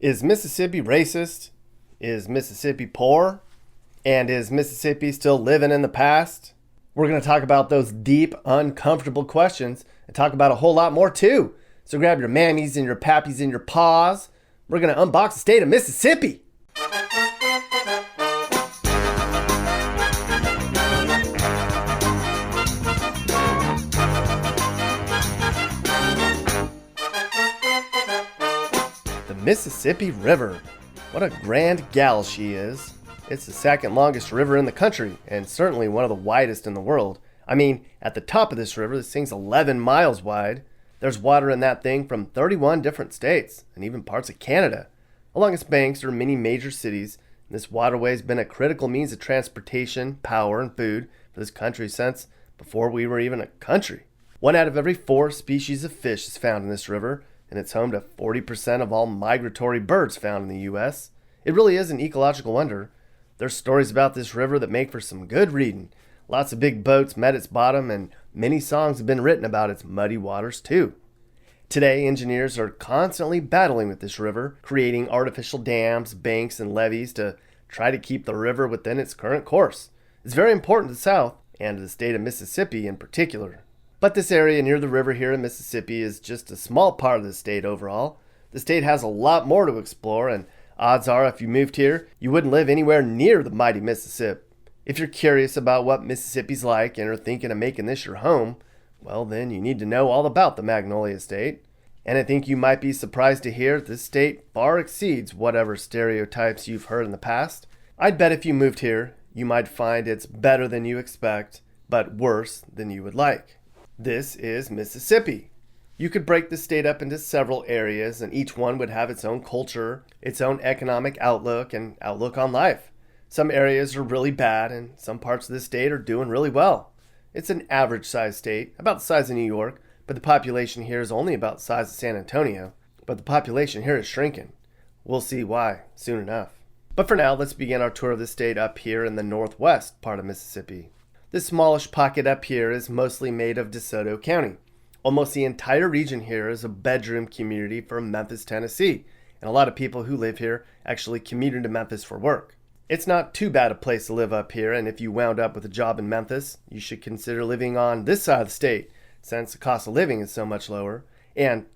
Is Mississippi racist? Is Mississippi poor? And is Mississippi still living in the past? We're going to talk about those deep, uncomfortable questions and talk about a whole lot more too. So grab your mammies and your pappies and your paws. We're going to unbox the state of Mississippi. Mississippi River. What a grand gal she is. It's the second longest river in the country and certainly one of the widest in the world. I mean, at the top of this river, this thing's 11 miles wide. There's water in that thing from 31 different states and even parts of Canada. Along its banks are many major cities. This waterway has been a critical means of transportation, power, and food for this country since before we were even a country. 1 out of every 4 species of fish is found in this river, and it's home to 40% of all migratory birds found in the U.S. It really is an ecological wonder. There's stories about this river that make for some good reading. Lots of big boats met its bottom, and many songs have been written about its muddy waters too. Today, engineers are constantly battling with this river, creating artificial dams, banks, and levees to try to keep the river within its current course. It's very important to the South, and to the state of Mississippi in particular. But this area near the river here in Mississippi is just a small part of the state overall. The state has a lot more to explore, and odds are if you moved here, you wouldn't live anywhere near the mighty Mississippi. If you're curious about what Mississippi's like and are thinking of making this your home, well then you need to know all about the Magnolia State. And I think you might be surprised to hear this state far exceeds whatever stereotypes you've heard in the past. I'd bet if you moved here, you might find it's better than you expect, but worse than you would like. This is Mississippi. You could break the state up into several areas, and each one would have its own culture, its own economic outlook, and outlook on life. Some areas are really bad, and some parts of the state are doing really well. It's an average-sized state, about the size of New York, but the population here is only about the size of San Antonio. But the population here is shrinking. We'll see why soon enough. But for now, let's begin our tour of the state up here in the northwest part of Mississippi. This smallish pocket up here is mostly made of Desoto County. Almost the entire region here is a bedroom community for Memphis, Tennessee, and a lot of people who live here actually commute into Memphis for work. It's not too bad a place to live up here, and if you wound up with a job in Memphis, you should consider living on this side of the state, since the cost of living is so much lower. And,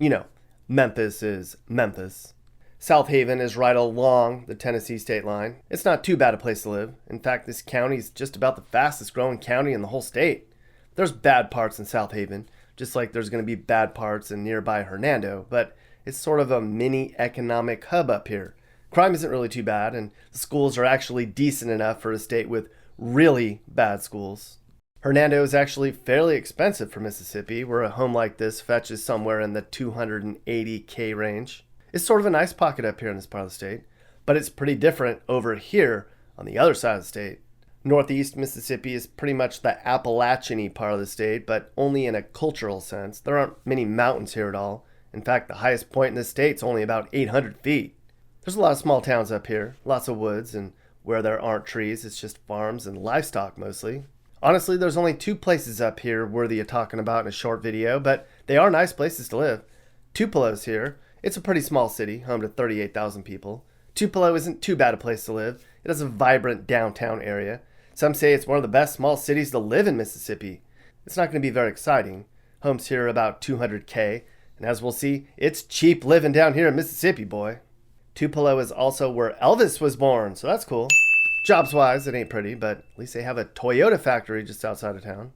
Memphis is Memphis. South Haven is right along the Tennessee state line. It's not too bad a place to live. In fact, this county is just about the fastest growing county in the whole state. There's bad parts in South Haven, just like there's going to be bad parts in nearby Hernando, but it's sort of a mini economic hub up here. Crime isn't really too bad, and the schools are actually decent enough for a state with really bad schools. Hernando is actually fairly expensive for Mississippi, where a home like this fetches somewhere in the $280K range. It's sort of a nice pocket up here in this part of the state, but it's pretty different over here on the other side of the state. Northeast Mississippi is pretty much the Appalachian-y part of the state, but only in a cultural sense. There aren't many mountains here at all. In fact, the highest point in the state's only about 800 feet. There's a lot of small towns up here, lots of woods, and where there aren't trees, it's just farms and livestock mostly. Honestly, there's only 2 places up here worthy of talking about in a short video, but they are nice places to live. Tupelo's here. It's a pretty small city, home to 38,000 people. Tupelo isn't too bad a place to live. It has a vibrant downtown area. Some say it's one of the best small cities to live in Mississippi. It's not going to be very exciting. Homes here are about $200K, and as we'll see, it's cheap living down here in Mississippi, boy. Tupelo is also where Elvis was born, so that's cool. Jobs-wise, it ain't pretty, but at least they have a Toyota factory just outside of town.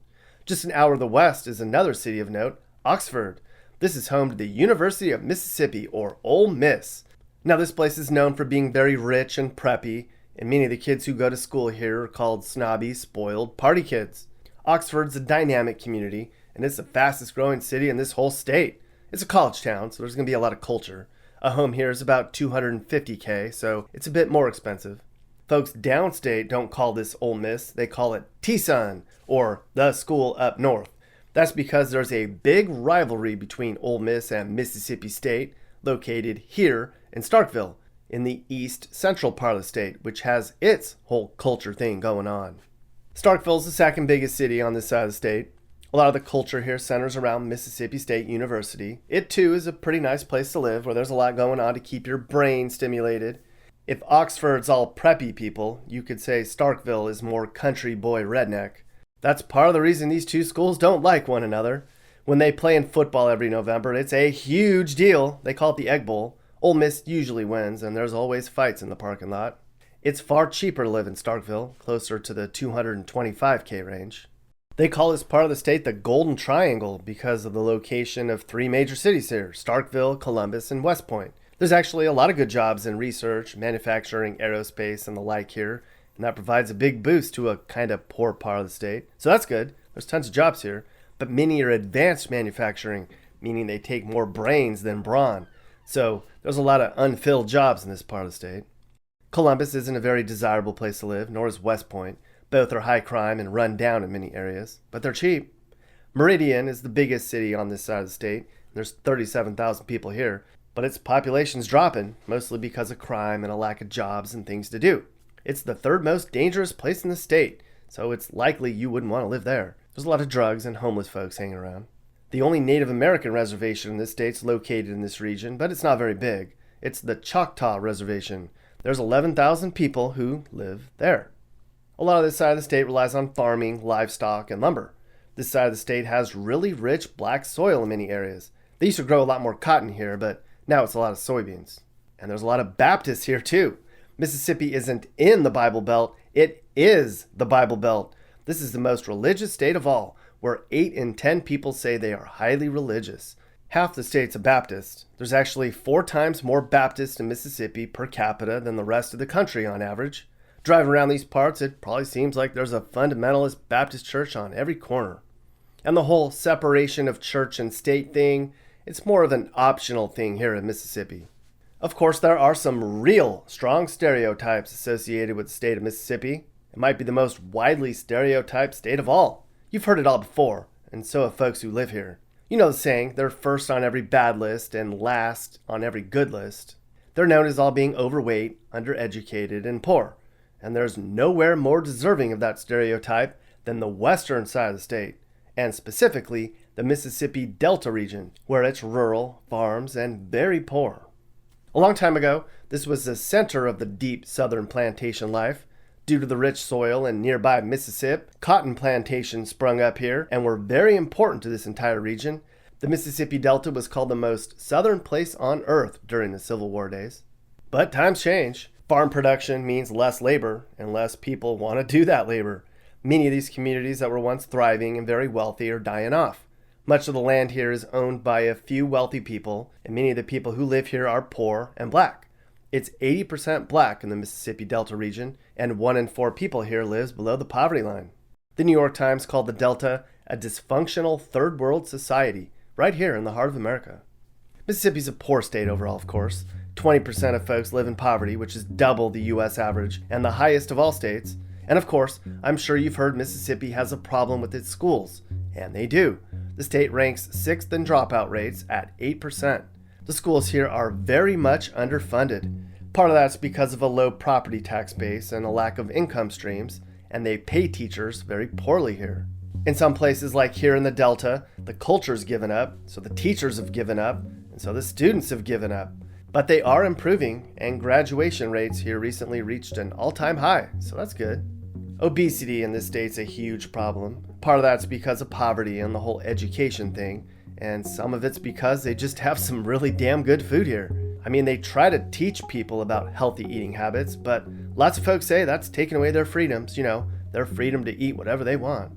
Just an hour to the west is another city of note, Oxford. This is home to the University of Mississippi, or Ole Miss. Now, this place is known for being very rich and preppy, and many of the kids who go to school here are called snobby, spoiled party kids. Oxford's a dynamic community, and it's the fastest growing city in this whole state. It's a college town, so there's going to be a lot of culture. A home here is about $250K, so it's a bit more expensive. Folks downstate don't call this Ole Miss, they call it T-Sun, or the school up north. That's because there's a big rivalry between Ole Miss and Mississippi State, located here in Starkville, in the east central part of the state, which has its whole culture thing going on. Starkville's the second biggest city on this side of the state. A lot of the culture here centers around Mississippi State University. It too is a pretty nice place to live where there's a lot going on to keep your brain stimulated. If Oxford's all preppy people, you could say Starkville is more country boy redneck. That's part of the reason these two schools don't like one another. When they play in football every November, it's a huge deal. They call it the Egg Bowl. Ole Miss usually wins, and there's always fights in the parking lot. It's far cheaper to live in Starkville, closer to the $225K range. They call this part of the state the Golden Triangle because of the location of three major cities here, Starkville, Columbus, and West Point. There's actually a lot of good jobs in research, manufacturing, aerospace, and the like here, and that provides a big boost to a kind of poor part of the state. So that's good. There's tons of jobs here, but many are advanced manufacturing, meaning they take more brains than brawn. So there's a lot of unfilled jobs in this part of the state. Columbus isn't a very desirable place to live, nor is West Point. Both are high crime and run down in many areas, but they're cheap. Meridian is the biggest city on this side of the state. There's 37,000 people here, but its population's dropping, mostly because of crime and a lack of jobs and things to do. It's the third most dangerous place in the state, so it's likely you wouldn't want to live there. There's a lot of drugs and homeless folks hanging around. The only Native American reservation in this state's located in this region, but it's not very big. It's the Choctaw Reservation. There's 11,000 people who live there. A lot of this side of the state relies on farming, livestock, and lumber. This side of the state has really rich black soil in many areas. They used to grow a lot more cotton here, but now it's a lot of soybeans. And there's a lot of Baptists here too. Mississippi isn't in the Bible Belt, it is the Bible Belt. This is the most religious state of all, where 8 in 10 people say they are highly religious. Half the state's a Baptist. There's actually 4 times more Baptists in Mississippi per capita than the rest of the country on average. Driving around these parts, it probably seems like there's a fundamentalist Baptist church on every corner. And the whole separation of church and state thing, it's more of an optional thing here in Mississippi. Of course, there are some real strong stereotypes associated with the state of Mississippi. It might be the most widely stereotyped state of all. You've heard it all before, and so have folks who live here. You know the saying, they're first on every bad list and last on every good list. They're known as all being overweight, undereducated, and poor. And there's nowhere more deserving of that stereotype than the western side of the state, and specifically the Mississippi Delta region, where it's rural, farms, and very poor. A long time ago, this was the center of the deep southern plantation life. Due to the rich soil and nearby Mississippi, cotton plantations sprung up here and were very important to this entire region. The Mississippi Delta was called the most southern place on earth during the Civil War days. But times change. Farm production means less labor, and less people want to do that labor. Many of these communities that were once thriving and very wealthy are dying off. Much of the land here is owned by a few wealthy people, and many of the people who live here are poor and black. It's 80% black in the Mississippi Delta region, and 1 in 4 people here lives below the poverty line. The New York Times called the Delta a dysfunctional third world society, right here in the heart of America. Mississippi's a poor state overall, of course. 20% of folks live in poverty, which is double the U.S. average and the highest of all states. And of course, I'm sure you've heard Mississippi has a problem with its schools. And they do. The state ranks 6th in dropout rates at 8%. The schools here are very much underfunded. Part of that's because of a low property tax base and a lack of income streams, and they pay teachers very poorly here. In some places like here in the Delta, the culture's given up, so the teachers have given up, and so the students have given up. But they are improving, and graduation rates here recently reached an all-time high, so that's good. Obesity in this state's a huge problem. Part of that's because of poverty and the whole education thing, and some of it's because they just have some really damn good food here. I mean, they try to teach people about healthy eating habits, but lots of folks say that's taking away their freedoms, their freedom to eat whatever they want.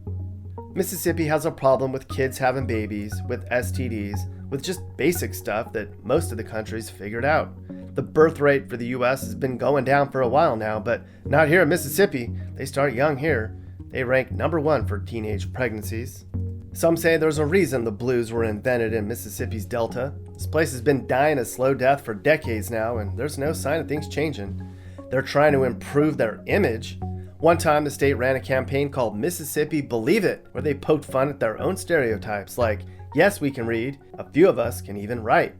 Mississippi has a problem with kids having babies, with STDs, with just basic stuff that most of the country's figured out. The birth rate for the U.S. has been going down for a while now, but not here in Mississippi. They start young here. They rank number 1 for teenage pregnancies. Some say there's a reason the blues were invented in Mississippi's Delta. This place has been dying a slow death for decades now, and there's no sign of things changing. They're trying to improve their image. One time, the state ran a campaign called Mississippi Believe It, where they poked fun at their own stereotypes like, yes, we can read, a few of us can even write.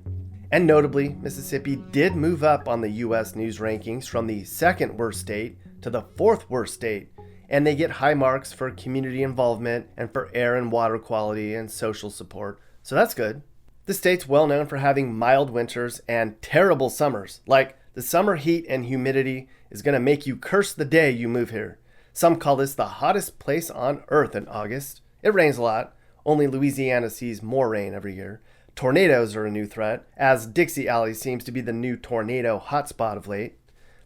And notably, Mississippi did move up on the U.S. news rankings from the 2nd worst state to the 4th worst state, and they get high marks for community involvement and for air and water quality and social support. So that's good. The state's well known for having mild winters and terrible summers. Like, the summer heat and humidity is going to make you curse the day you move here. Some call this the hottest place on earth in August. It rains a lot. Only Louisiana sees more rain every year. Tornadoes are a new threat, as Dixie Alley seems to be the new tornado hotspot of late.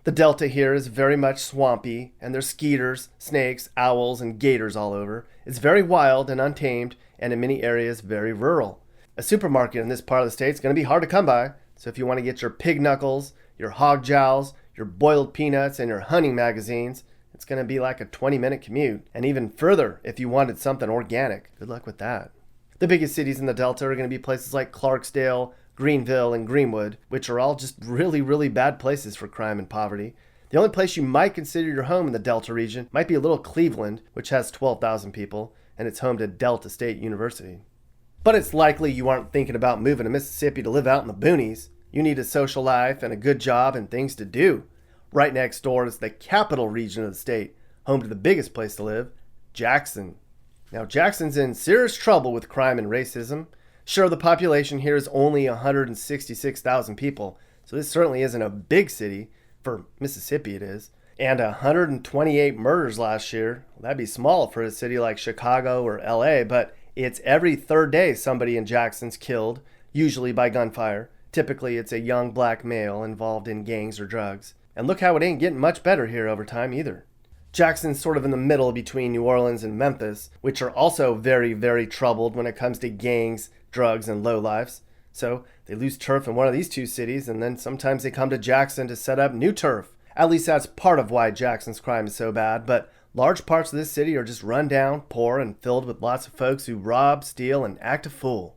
The Delta here is very much swampy, and there's skeeters, snakes, owls, and gators all over. It's very wild and untamed, and in many areas very rural. A supermarket in this part of the state is going to be hard to come by, so if you want to get your pig knuckles, your hog jowls, your boiled peanuts, and your hunting magazines, it's going to be like a 20-minute commute. And even further if you wanted something organic. Good luck with that. The biggest cities in the Delta are going to be places like Clarksdale, Greenville, and Greenwood, which are all just really, really bad places for crime and poverty. The only place you might consider your home in the Delta region might be a little Cleveland, which has 12,000 people, and it's home to Delta State University. But it's likely you aren't thinking about moving to Mississippi to live out in the boonies. You need a social life and a good job and things to do. Right next door is the capital region of the state, home to the biggest place to live, Jackson. Now, Jackson's in serious trouble with crime and racism. Sure, the population here is only 166,000 people, so this certainly isn't a big city. For Mississippi it is. And 128 murders last year. Well, that'd be small for a city like Chicago or LA, but it's every third day somebody in Jackson's killed, usually by gunfire. Typically, it's a young black male involved in gangs or drugs. And look how it ain't getting much better here over time either. Jackson's sort of in the middle between New Orleans and Memphis, which are also very, very troubled when it comes to gangs, drugs, and lowlifes. So they lose turf in one of these two cities, and then sometimes they come to Jackson to set up new turf. At least that's part of why Jackson's crime is so bad, but large parts of this city are just run down, poor, and filled with lots of folks who rob, steal, and act a fool.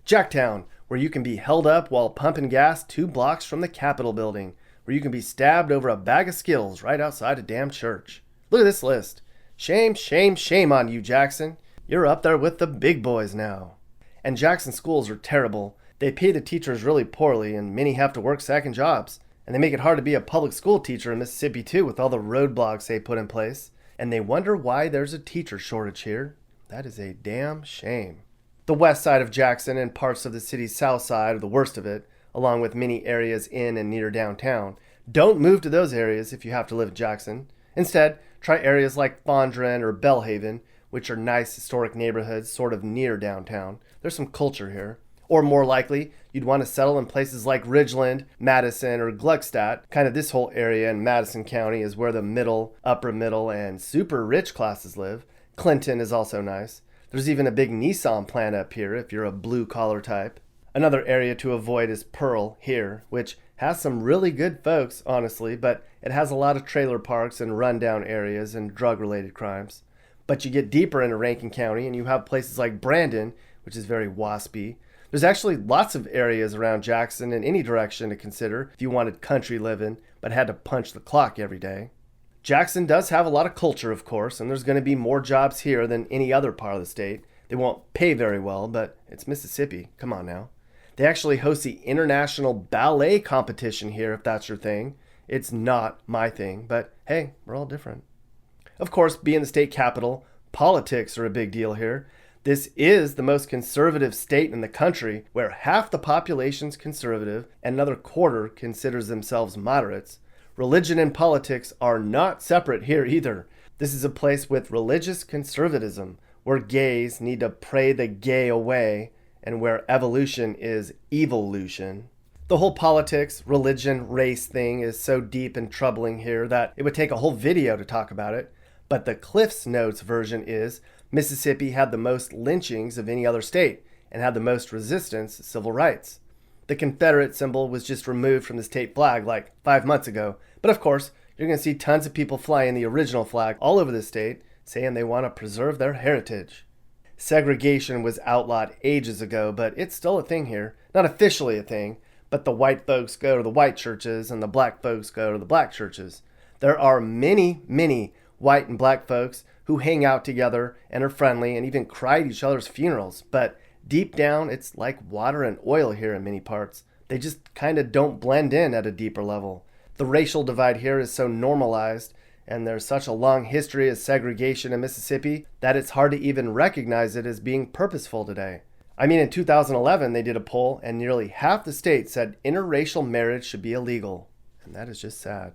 Jacktown, where you can be held up while pumping gas 2 blocks from the Capitol building, where you can be stabbed over a bag of Skittles right outside a damn church. Look at this list. Shame, shame, shame on you, Jackson. You're up there with the big boys now. And Jackson schools are terrible. They pay the teachers really poorly, and many have to work second jobs. And they make it hard to be a public school teacher in Mississippi, too, with all the roadblocks they put in place. And they wonder why there's a teacher shortage here. That is a damn shame. The west side of Jackson and parts of the city's south side are the worst of it, along with many areas in and near downtown. Don't move to those areas if you have to live in Jackson. Instead, try areas like Fondren or Belhaven, which are nice historic neighborhoods sort of near downtown. There's some culture here. Or more likely, you'd want to settle in places like Ridgeland, Madison, or Gluckstadt. Kind of this whole area in Madison County is where the middle, upper middle, and super rich classes live. Clinton is also nice. There's even a big Nissan plant up here if you're a blue-collar type. Another area to avoid is Pearl here, which has some really good folks, honestly, but it has a lot of trailer parks and rundown areas and drug-related crimes. But you get deeper into Rankin County and you have places like Brandon, which is very waspy. There's actually lots of areas around Jackson in any direction to consider if you wanted country living, but had to punch the clock every day. Jackson does have a lot of culture, of course, and there's going to be more jobs here than any other part of the state. They won't pay very well, but it's Mississippi. Come on now. They actually host the International Ballet Competition here, if that's your thing. It's not my thing, but hey, we're all different. Of course, being the state capital, politics are a big deal here. This is the most conservative state in the country, where half the population's conservative and another quarter considers themselves moderates. Religion and politics are not separate here either. This is a place with religious conservatism, where gays need to pray the gay away, and where evolution is evolution. The whole politics, religion, race thing is so deep and troubling here that it would take a whole video to talk about it. But the Cliff's Notes version is Mississippi had the most lynchings of any other state and had the most resistance to civil rights. The Confederate symbol was just removed from the state flag like 5 months ago. But of course, you're going to see tons of people flying the original flag all over the state, saying they want to preserve their heritage. Segregation was outlawed ages ago, but it's still a thing here. Not officially a thing, but the white folks go to the white churches and the black folks go to the black churches. There are many, many white and black folks who hang out together and are friendly and even cry at each other's funerals. But deep down, it's like water and oil here in many parts. They just kind of don't blend in at a deeper level. The racial divide here is so normalized, and there's such a long history of segregation in Mississippi that it's hard to even recognize it as being purposeful today. I mean, in 2011, they did a poll, and nearly half the state said interracial marriage should be illegal. And that is just sad.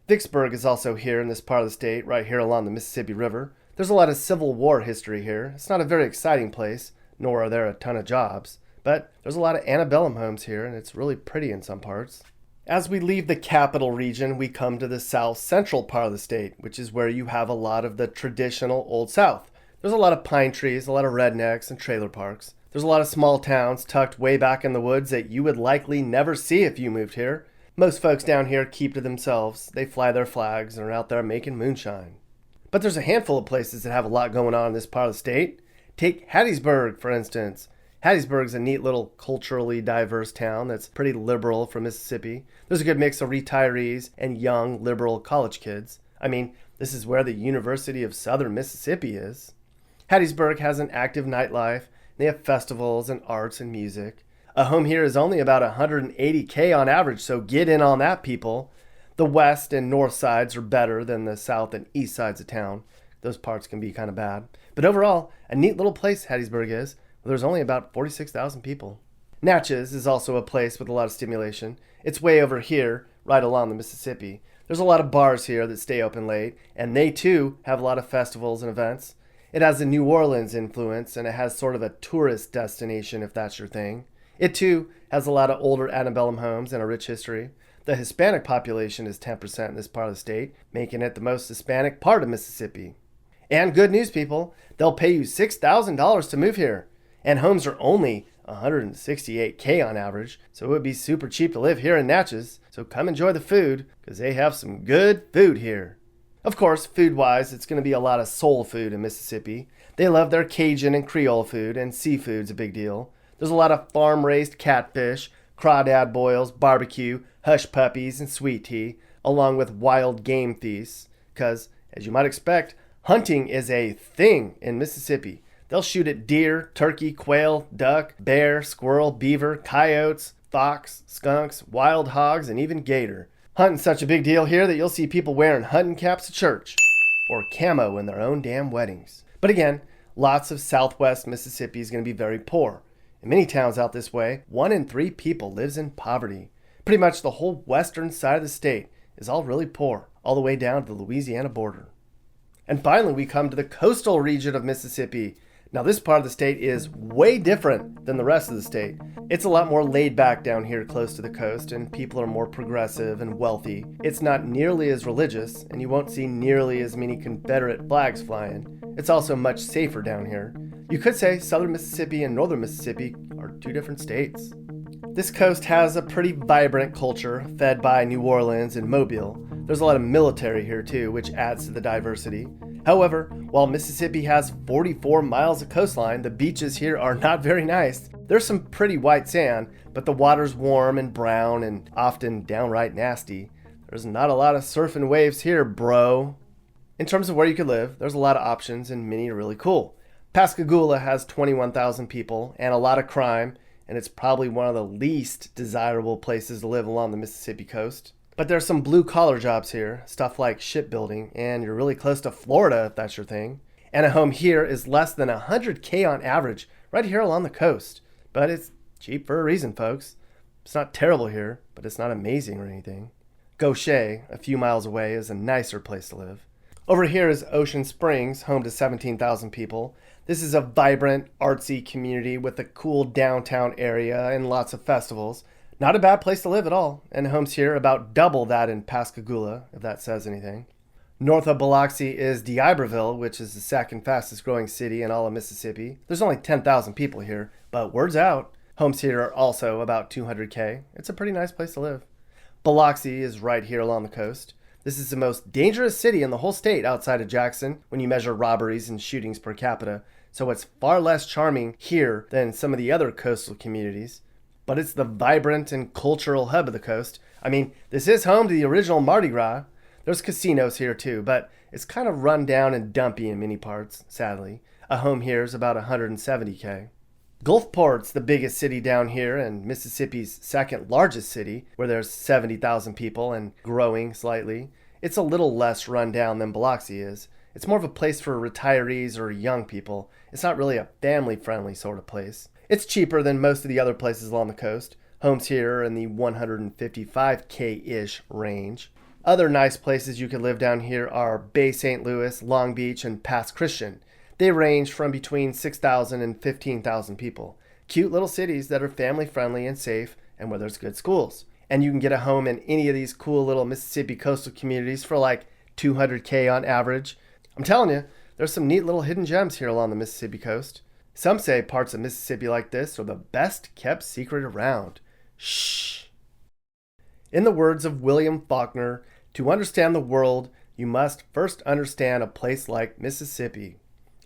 Vicksburg is also here in this part of the state, right here along the Mississippi River. There's a lot of Civil War history here. It's not a very exciting place, nor are there a ton of jobs. But there's a lot of antebellum homes here, and it's really pretty in some parts. As we leave the capital region, we come to the south central part of the state, which is where you have a lot of the traditional Old South. There's a lot of pine trees, a lot of rednecks, and trailer parks. There's a lot of small towns tucked way back in the woods that you would likely never see if you moved here. Most folks down here keep to themselves. They fly their flags and are out there making moonshine. But there's a handful of places that have a lot going on in this part of the state. Take Hattiesburg, for instance. Hattiesburg's a neat little culturally diverse town that's pretty liberal for Mississippi. There's a good mix of retirees and young liberal college kids. I mean, this is where the University of Southern Mississippi is. Hattiesburg has an active nightlife. They have festivals and arts and music. A home here is only about $180K on average, so get in on that, people. The west and north sides are better than the south and east sides of town. Those parts can be kind of bad. But overall, a neat little place Hattiesburg is. There's only about 46,000 people. Natchez is also a place with a lot of stimulation. It's way over here, right along the Mississippi. There's a lot of bars here that stay open late, and they too have a lot of festivals and events. It has a New Orleans influence, and it has sort of a tourist destination if that's your thing. It too has a lot of older antebellum homes and a rich history. The Hispanic population is 10% in this part of the state, making it the most Hispanic part of Mississippi. And good news, people, they'll pay you $6,000 to move here. And homes are only $168K on average, so it would be super cheap to live here in Natchez. So come enjoy the food, because they have some good food here. Of course, food-wise, it's going to be a lot of soul food in Mississippi. They love their Cajun and Creole food, and seafood's a big deal. There's a lot of farm-raised catfish, crawdad boils, barbecue, hush puppies, and sweet tea, along with wild game feasts. Because, as you might expect, hunting is a thing in Mississippi. They'll shoot at deer, turkey, quail, duck, bear, squirrel, beaver, coyotes, fox, skunks, wild hogs, and even gator. Hunting's such a big deal here that you'll see people wearing hunting caps to church, or camo in their own damn weddings. But again, lots of southwest Mississippi is going to be very poor. In many towns out this way, 1 in 3 people lives in poverty. Pretty much the whole western side of the state is all really poor, all the way down to the Louisiana border. And finally, we come to the coastal region of Mississippi. Now, this part of the state is way different than the rest of the state. It's a lot more laid back down here close to the coast, and people are more progressive and wealthy. It's not nearly as religious, and you won't see nearly as many Confederate flags flying. It's also much safer down here. You could say southern Mississippi and northern Mississippi are 2 different states. This coast has a pretty vibrant culture, fed by New Orleans and Mobile. There's a lot of military here too, which adds to the diversity. However, while Mississippi has 44 miles of coastline, the beaches here are not very nice. There's some pretty white sand, but the water's warm and brown and often downright nasty. There's not a lot of surfing waves here, bro. In terms of where you could live, there's a lot of options and many are really cool. Pascagoula has 21,000 people and a lot of crime, and it's probably one of the least desirable places to live along the Mississippi coast. But there's some blue-collar jobs here, stuff like shipbuilding, and you're really close to Florida if that's your thing. And a home here is less than $100K on average, right here along the coast. But it's cheap for a reason, folks. It's not terrible here, but it's not amazing or anything. Gaucher, a few miles away, is a nicer place to live. Over here is Ocean Springs, home to 17,000 people. This is a vibrant, artsy community with a cool downtown area and lots of festivals. Not a bad place to live at all, and homes here about double that in Pascagoula, if that says anything. North of Biloxi is D'Iberville, which is the second fastest growing city in all of Mississippi. There's only 10,000 people here, but word's out. Homes here are also about 200K. It's a pretty nice place to live. Biloxi is right here along the coast. This is the most dangerous city in the whole state outside of Jackson when you measure robberies and shootings per capita, so it's far less charming here than some of the other coastal communities. But it's the vibrant and cultural hub of the coast. I mean, this is home to the original Mardi Gras. There's casinos here too, but it's kind of run down and dumpy in many parts, sadly. A home here is about 170K. Gulfport's the biggest city down here and Mississippi's second largest city, where there's 70,000 people and growing slightly. It's a little less run down than Biloxi is. It's more of a place for retirees or young people. It's not really a family-friendly sort of place. It's cheaper than most of the other places along the coast. Homes here are in the 155K-ish range. Other nice places you could live down here are Bay St. Louis, Long Beach, and Pass Christian. They range from between 6,000 and 15,000 people. Cute little cities that are family-friendly and safe and where there's good schools. And you can get a home in any of these cool little Mississippi coastal communities for like $200K on average. I'm telling you, there's some neat little hidden gems here along the Mississippi coast. Some say parts of Mississippi like this are the best kept secret around. Shh. In the words of William Faulkner, to understand the world, you must first understand a place like Mississippi.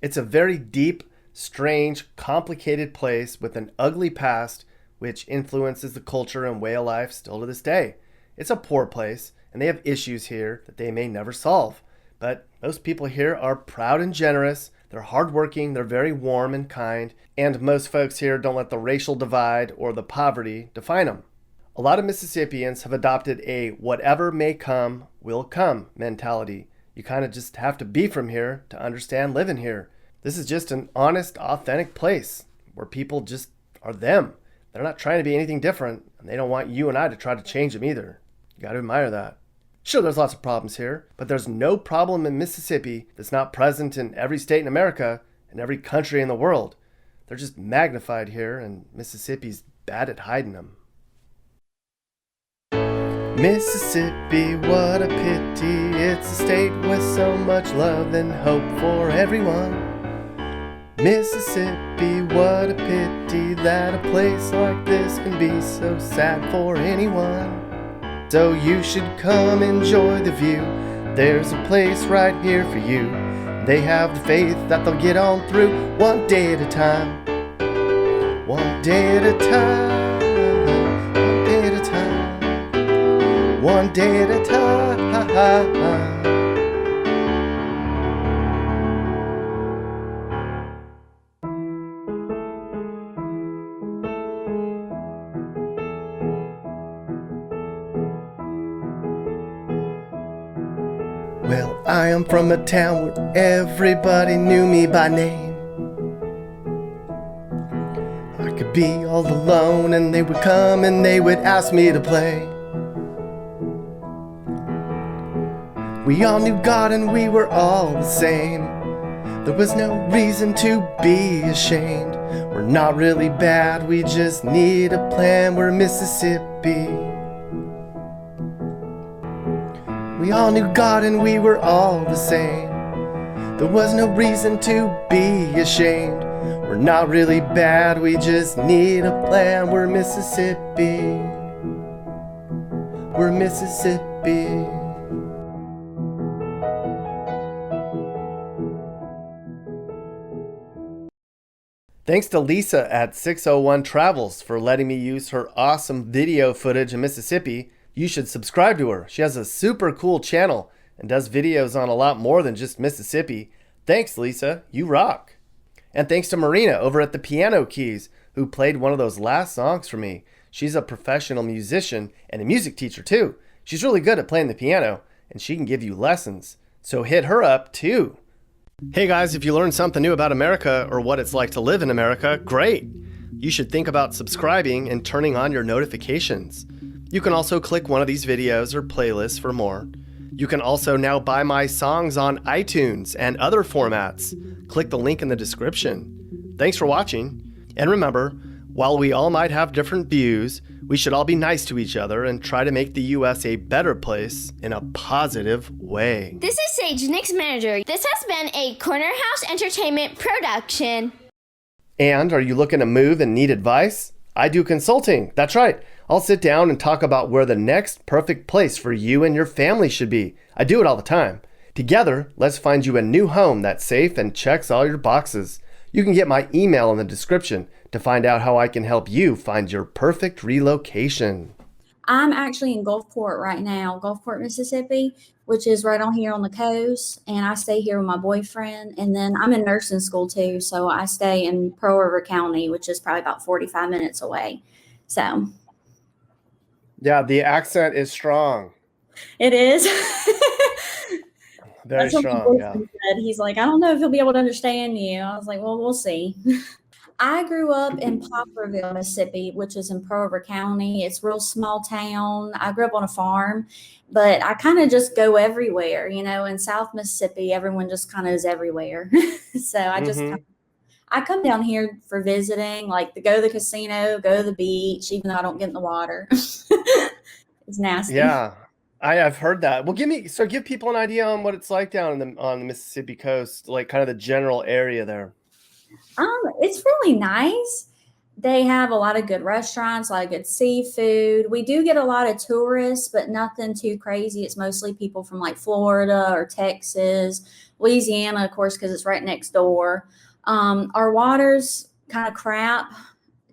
It's a very deep, strange, complicated place with an ugly past which influences the culture and way of life still to this day. It's a poor place, and they have issues here that they may never solve. But most people here are proud and generous, they're hardworking, they're very warm and kind, and most folks here don't let the racial divide or the poverty define them. A lot of Mississippians have adopted a whatever may come, will come mentality. You kind of just have to be from here to understand living here. This is just an honest, authentic place where people just are them. They're not trying to be anything different, and they don't want you and I to try to change them either. You got to admire that. Sure, there's lots of problems here, but there's no problem in Mississippi that's not present in every state in America and every country in the world. They're just magnified here, and Mississippi's bad at hiding them. Mississippi, what a pity. It's a state with so much love and hope for everyone. Mississippi, what a pity that a place like this can be so sad for anyone. So you should come enjoy the view. There's a place right here for you. They have the faith that they'll get on through one day at a time. One day at a time. One day at a time. One day at a time. Well, I am from a town where everybody knew me by name. I could be all alone and they would come and they would ask me to play. We all knew God and we were all the same. There was no reason to be ashamed. We're not really bad, we just need a plan. We're Mississippi. We all knew God and we were all the same. There was no reason to be ashamed. We're not really bad, we just need a plan. We're Mississippi. We're Mississippi. Thanks to Lisa at 601 Travels for letting me use her awesome video footage in Mississippi. You should subscribe to her. She has a super cool channel and does videos on a lot more than just Mississippi. Thanks, Lisa. You rock. And thanks to Marina over at the Piano Keys, who played one of those last songs for me. She's a professional musician and a music teacher too. She's really good at playing the piano, and she can give you lessons. So hit her up too. Hey guys, if you learned something new about America or what it's like to live in America, great. You should think about subscribing and turning on your notifications. You can also click one of these videos or playlists for more. You can also now buy my songs on iTunes and other formats. Click the link in the description. Thanks for watching. And remember, while we all might have different views, we should all be nice to each other and try to make the U.S. a better place in a positive way. This is Sage, Nick's manager. This has been a Corner House Entertainment production. And are you looking to move and need advice? I do consulting. That's right. I'll sit down and talk about where the next perfect place for you and your family should be. I do it all the time. Together, let's find you a new home that's safe and checks all your boxes. You can get my email in the description to find out how I can help you find your perfect relocation. I'm actually in Gulfport right now, Gulfport, Mississippi, which is right on here on the coast. And I stay here with my boyfriend. And then I'm in nursing school too. So I stay in Pearl River County, which is probably about 45 minutes away. So. Yeah, the accent is strong. It is. Very That's what my strong, yeah. boyfriend said. He's like, I don't know if he'll be able to understand you. I was like, well, we'll see. I grew up in Poplarville, Mississippi, which is in Pearl River County. It's a real small town. I grew up on a farm, but I kind of just go everywhere. In South Mississippi, everyone just kind of is everywhere. So Hmm. I come down here for visiting, like to go to the casino, go to the beach, even though I don't get in the water. It's nasty. Yeah, I've heard that. Well, give people an idea on what it's like down on the Mississippi coast, like kind of the general area there. It's really nice. They have a lot of good restaurants, a lot of good seafood. We do get a lot of tourists, but nothing too crazy. It's mostly people from like Florida or Texas, Louisiana, of course, because it's right next door. Our water's kind of crap.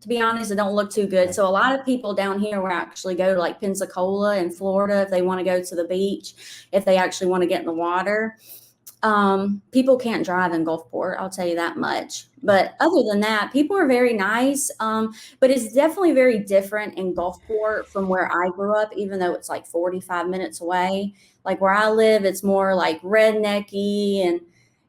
To be honest, it don't look too good. So a lot of people down here will actually go to like Pensacola in Florida if they want to go to the beach, if they actually want to get in the water. People can't drive in Gulfport, I'll tell you that much. But other than that, people are very nice. But it's definitely very different in Gulfport from where I grew up, even though it's like 45 minutes away. Like where I live, it's more like rednecky and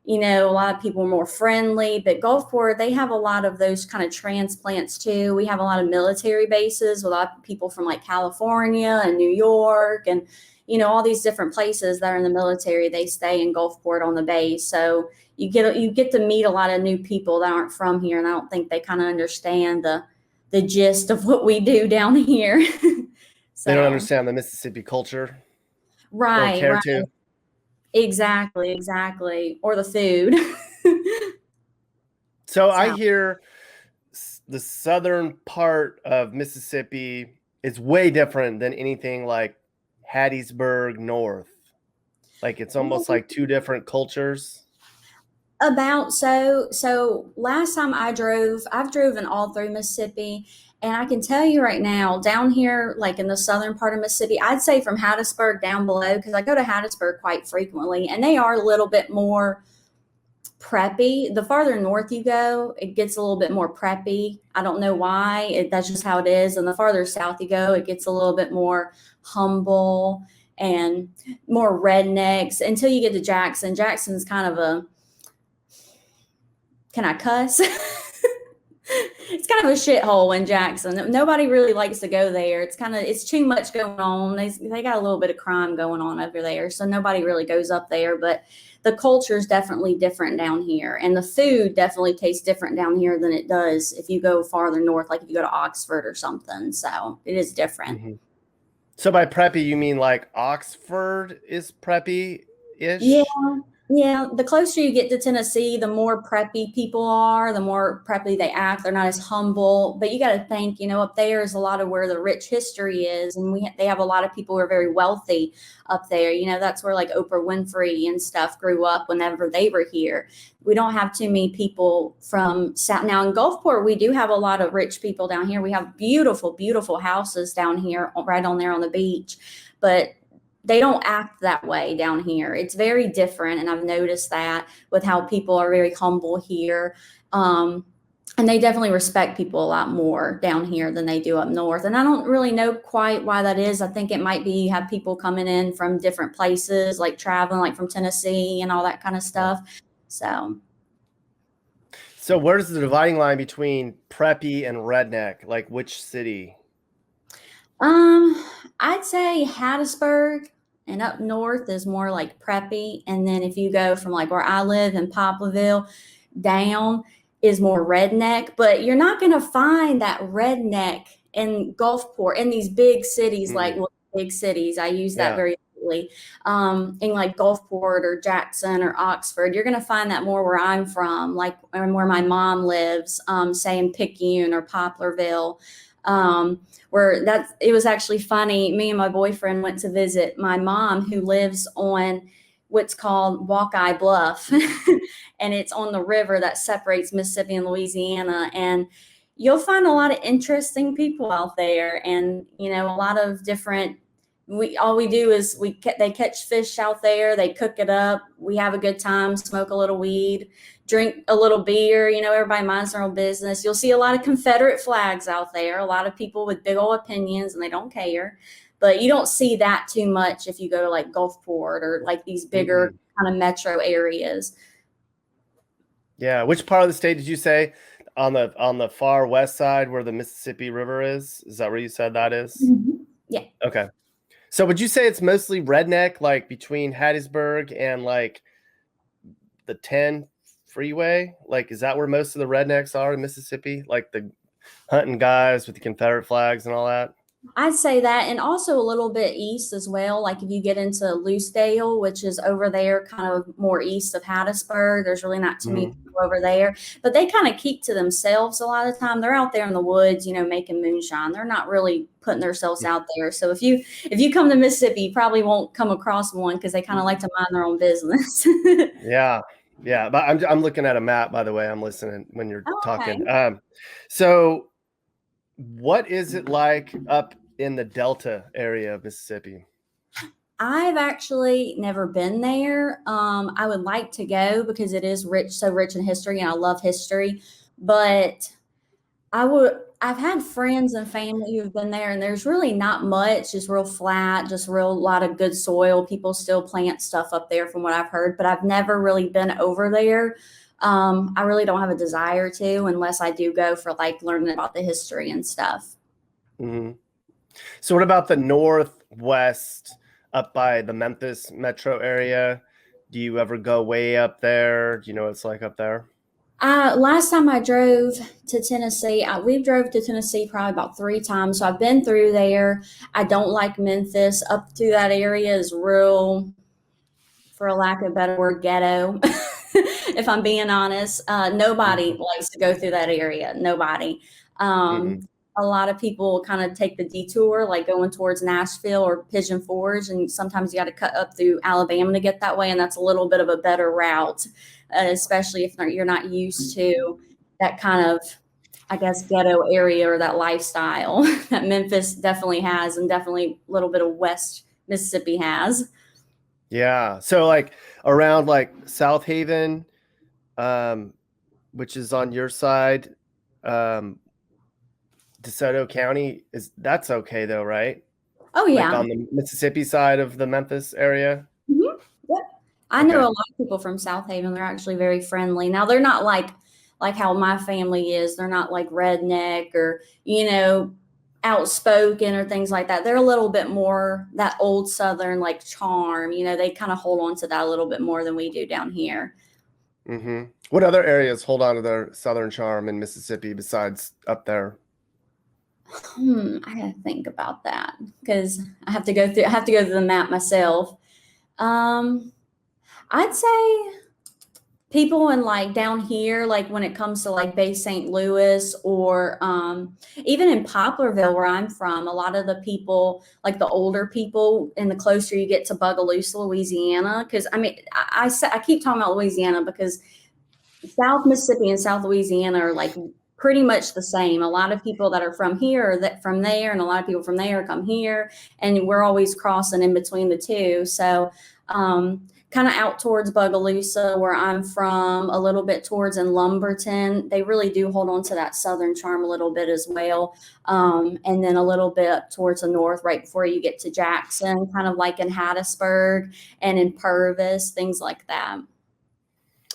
a lot of people are more friendly. But Gulfport, they have a lot of those kind of transplants too. We have a lot of military bases, a lot of people from like California and New York and all these different places that are in the military, they stay in Gulfport on the base. So you get to meet a lot of new people that aren't from here, and I don't think they kind of understand the gist of what we do down here. They don't So understand the Mississippi culture or right, care right, to. exactly, exactly, or the food. So I So hear the southern part of Mississippi is way different than anything like Hattiesburg North. Like it's almost like two different cultures. so last time I've driven all through Mississippi, and I can tell you right now, down here, like in the southern part of Mississippi, I'd say from Hattiesburg down below, because I go to Hattiesburg quite frequently, and they are a little bit more preppy. The farther north you go, it gets a little bit more preppy. I don't know why. That's just how it is. And the farther south you go, it gets a little bit more humble and more rednecks until you get to Jackson. Jackson's kind of a, can I cuss? It's kind of a shithole in Jackson. Nobody really likes to go there. It's too much going on. They got a little bit of crime going on over there, so nobody really goes up there. But the culture is definitely different down here, and the food definitely tastes different down here than it does if you go farther north, like if you go to Oxford or something. So it is different. Hmm. So by preppy, you mean like Oxford is Yeah, preppy-ish? yeah. The closer you get to Tennessee, the more preppy people are, the more preppy they act. They're not as humble. But you got to think, up there is a lot of where the rich history is, and they have a lot of people who are very wealthy up there. That's where like Oprah Winfrey and stuff grew up whenever they were here. We don't have too many people from South. Now in Gulfport, we do have a lot of rich people down here. We have beautiful, beautiful houses down here, right on there on the beach, but they don't act that way down here. It's very different, and I've noticed that with how people are very humble here. And they definitely respect people a lot more down here than they do up north. And I don't really know quite why that is. I think it might be you have people coming in from different places, like traveling, like from Tennessee and all that kind of stuff. So So where's the dividing line between preppy and redneck? Like which city? Um, I'd say Hattiesburg and up north is more like preppy. And then if you go from like where I live in Poplarville down is more redneck, but you're not going to find that redneck in Gulfport in these big cities, like Mm, well, big cities. I use that yeah. very lightly. In like Gulfport or Jackson or Oxford, you're going to find that more where I'm from, like where my mom lives, say in Picayune or Poplarville. Where it was actually funny. Me and my boyfriend went to visit my mom who lives on what's called Walkeye Bluff, and it's on the river that separates Mississippi and Louisiana. And you'll find a lot of interesting people out there, and a lot of different. All we do is they catch fish out there, they cook it up, we have a good time, smoke a little weed, drink a little beer. Everybody minds their own business. You'll see a lot of Confederate flags out there, a lot of people with big old opinions, and they don't care. But you don't see that too much if you go to like Gulfport or like these bigger kind of metro areas. Yeah. Which part of the state did you say? On the far west side where the Mississippi River is? Is that where you said that is? Yeah. Okay. So would you say it's mostly redneck, like between Hattiesburg and like the 10 freeway? Like, is that where most of the rednecks are in Mississippi? Like the hunting guys with the Confederate flags and all that? I'd say that, and also a little bit east as well. Like if you get into Loosedale, which is over there, kind of more east of Hattiesburg, there's really not too many people over there. But they kind of keep to themselves a lot of the time. They're out there in the woods, making moonshine. They're not really putting themselves out there. So if you come to Mississippi, you probably won't come across one because they kind of like to mind their own business. Yeah. Yeah. But I'm looking at a map, by the way. I'm listening when you're talking. Okay. So what is it like up in the Delta area of Mississippi? I've actually never been there. I would like to go because it is so rich in history, and I love history. But I've had friends and family who've been there, and there's really not much, just real flat, just real lot of good soil. People still plant stuff up there from what I've heard, but I've never really been over there. I really don't have a desire to unless I do go for like learning about the history and stuff. Mm-hmm. So what about the northwest up by the Memphis metro area? Do you ever go way up there? Do you know what it's like up there? Last time I drove to Tennessee, we drove to Tennessee probably about 3 times. So I've been through there. I don't like Memphis. Up through that area is real, for a lack of a better word, ghetto. If I'm being honest, nobody likes to go through that area. Nobody. A lot of people kind of take the detour, like going towards Nashville or Pigeon Forge, and sometimes you got to cut up through Alabama to get that way, and that's a little bit of a better route, especially if you're not used to that kind of, I guess, ghetto area or that lifestyle that Memphis definitely has, and definitely a little bit of West Mississippi has. Yeah. So like around like South Haven, which is on your side, Desoto County, that's okay though, right? Oh yeah. Like on the Mississippi side of the Memphis area. Mm-hmm. Yep. I know a lot of people from South Haven. They're actually very friendly. Now they're not like how my family is. They're not like redneck or, outspoken or things like that. They're a little bit more that old Southern like charm. They kind of hold on to that a little bit more than we do down here. Mm-hmm. What other areas hold on to their Southern charm in Mississippi besides up there? I gotta think about that because I have to go through the map myself. I'd say people in like down here, like when it comes to like Bay St. Louis or even in Poplarville where I'm from, a lot of the people, like the older people, and the closer you get to Bogalusa, Louisiana, because I mean I keep talking about Louisiana because South Mississippi and South Louisiana are like pretty much the same. A lot of people that are from here or that from there, and a lot of people from there come here, and we're always crossing in between the two. So kind of out towards Bogalusa, where I'm from, a little bit towards in Lumberton, they really do hold on to that Southern charm a little bit as well. And then a little bit towards the north, right before you get to Jackson, kind of like in Hattiesburg and in Purvis, things like that.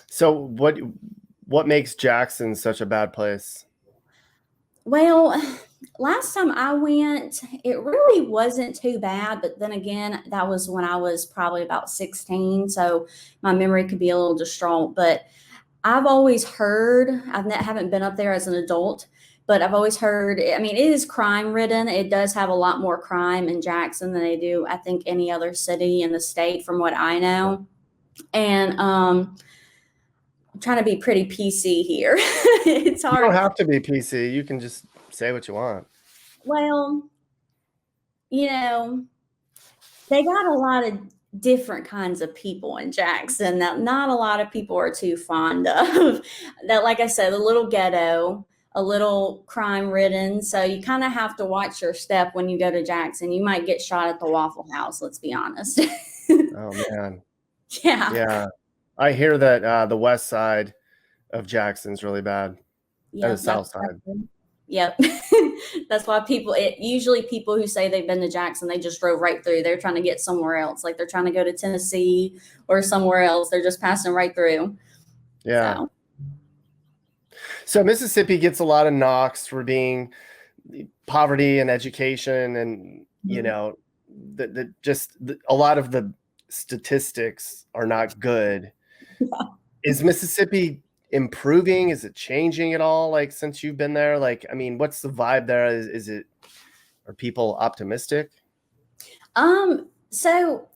So what makes Jackson such a bad place? Well, last time I went, it really wasn't too bad. But then again, that was when I was probably about 16. So my memory could be a little distraught. But I've always heard, haven't been up there as an adult, but I've always heard, I mean, it is crime ridden. It does have a lot more crime in Jackson than they do, I think, any other city in the state, from what I know. And I'm trying to be pretty PC here. It's hard. You don't have to be PC. You can just say what you want. Well, they got a lot of different kinds of people in Jackson that not a lot of people are too fond of. That, like I said, a little ghetto, a little crime ridden. So you kind of have to watch your step when you go to Jackson. You might get shot at the Waffle House, let's be honest. Oh, man. Yeah. Yeah. I hear that the west side of Jackson's really bad. Yeah, and the south side. Yep. That's why usually people who say they've been to Jackson, they just drove right through. They're trying to get somewhere else. Like they're trying to go to Tennessee or somewhere else. They're just passing right through. Yeah. So Mississippi gets a lot of knocks for being poverty and education, and you know, a lot of the statistics are not good. Yeah. Is Mississippi improving? Is it changing at all? Like since you've been there, like, I mean, what's the vibe there? Are people optimistic? So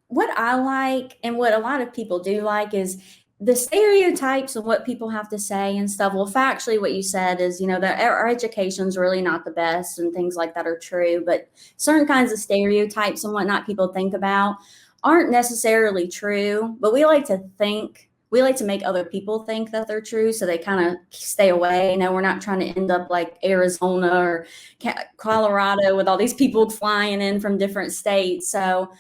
what I like and what a lot of people do like is the stereotypes and what people have to say and stuff. Well, factually, what you said is, that our education's really not the best and things like that are true, but certain kinds of stereotypes and whatnot people think about aren't necessarily true, but we like to make other people think that they're true, so they kind of stay away. We're not trying to end up like Arizona or Colorado with all these people flying in from different states. So,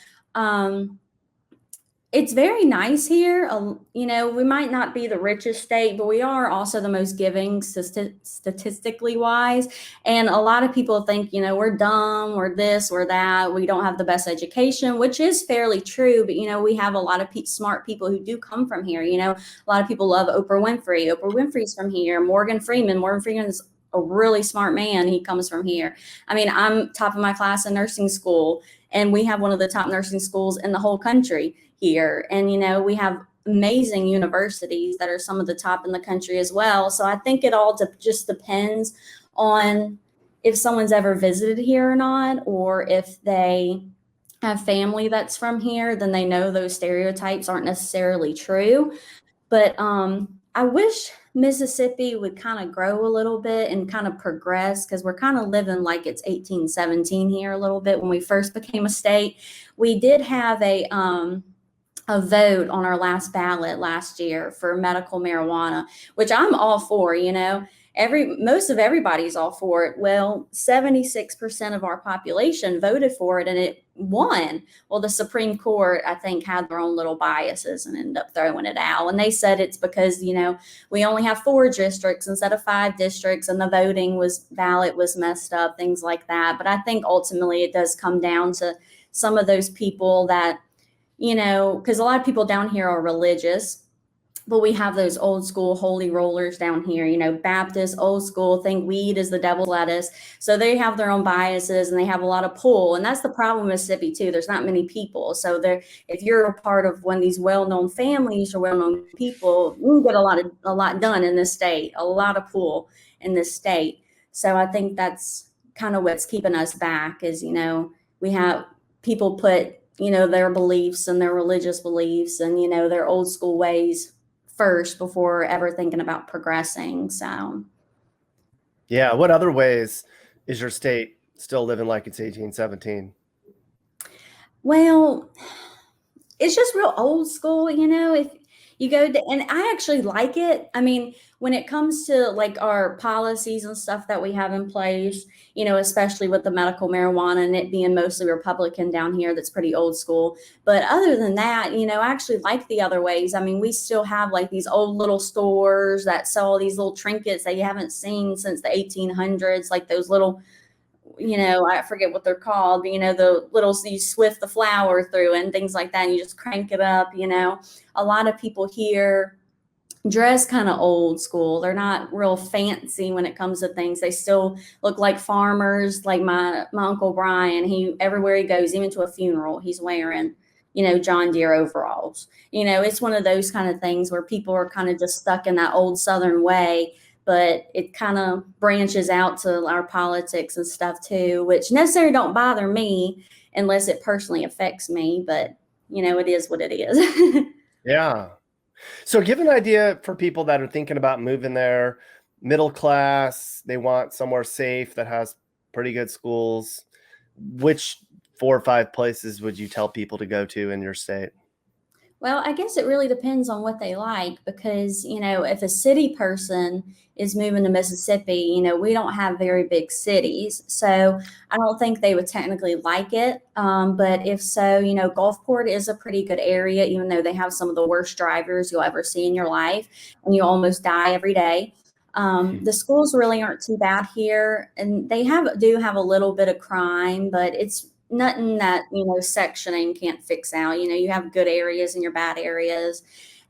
it's very nice here. We might not be the richest state, but we are also the most giving statistically wise. And a lot of people think, we're dumb, we're this, we're that. We don't have the best education, which is fairly true. But, we have a lot of smart people who do come from here. A lot of people love Oprah Winfrey. Oprah Winfrey's from here. Morgan Freeman's a really smart man. He comes from here. I mean, I'm top of my class in nursing school, and we have one of the top nursing schools in the whole country here. And, we have amazing universities that are some of the top in the country as well. So I think it all just depends on if someone's ever visited here or not, or if they have family that's from here, then they know those stereotypes aren't necessarily true. But I wish Mississippi would kind of grow a little bit and kind of progress, because we're kind of living like it's 1817 here a little bit. When we first became a state, we did have a vote on our last ballot last year for medical marijuana, which I'm all for. Most of everybody's all for it. Well, 76% of our population voted for it, and it won. Well, the Supreme Court, I think, had their own little biases and ended up throwing it out. And they said it's because, we only have 4 districts instead of 5 districts, and the ballot was messed up, things like that. But I think ultimately it does come down to some of those people that, because a lot of people down here are religious, but we have those old school holy rollers down here, Baptist, old school, think weed is the devil's lettuce. So they have their own biases and they have a lot of pull. And that's the problem in Mississippi too. There's not many people. So if you're a part of one of these well-known families or well-known people, you can get a lot done in this state, a lot of pull in this state. So I think that's kind of what's keeping us back is, we have people put, their beliefs and their religious beliefs and, their old school ways first before ever thinking about progressing. So, yeah. What other ways is your state still living like it's 1817? Well, it's just real old school, if you go to, and I actually like it. I mean, when it comes to like our policies and stuff that we have in place, especially with the medical marijuana and it being mostly Republican down here, that's pretty old school. But other than that, I actually like the other ways. I mean, we still have like these old little stores that sell these little trinkets that you haven't seen since the 1800s, like those little, I forget what they're called, but, the little, you swift the flour through and things like that, and you just crank it up. A lot of people here dress kind of old school. They're not real fancy when it comes to things. They still look like farmers. Like my Uncle Brian, everywhere he goes, even to a funeral, he's wearing, John Deere overalls. It's one of those kind of things where people are kind of just stuck in that old Southern way. But it kind of branches out to our politics and stuff too, which necessarily don't bother me unless it personally affects me. But, it is what it is. Yeah. So give an idea for people that are thinking about moving there, middle class, they want somewhere safe that has pretty good schools. Which 4 or 5 places would you tell people to go to in your state? Well, I guess it really depends on what they like because, if a city person is moving to Mississippi, we don't have very big cities. So I don't think they would technically like it. But if so, Gulfport is a pretty good area, even though they have some of the worst drivers you'll ever see in your life and you almost die every day. The schools really aren't too bad here, and they do have a little bit of crime, but it's nothing that, sectioning can't fix out. You have good areas and your bad areas.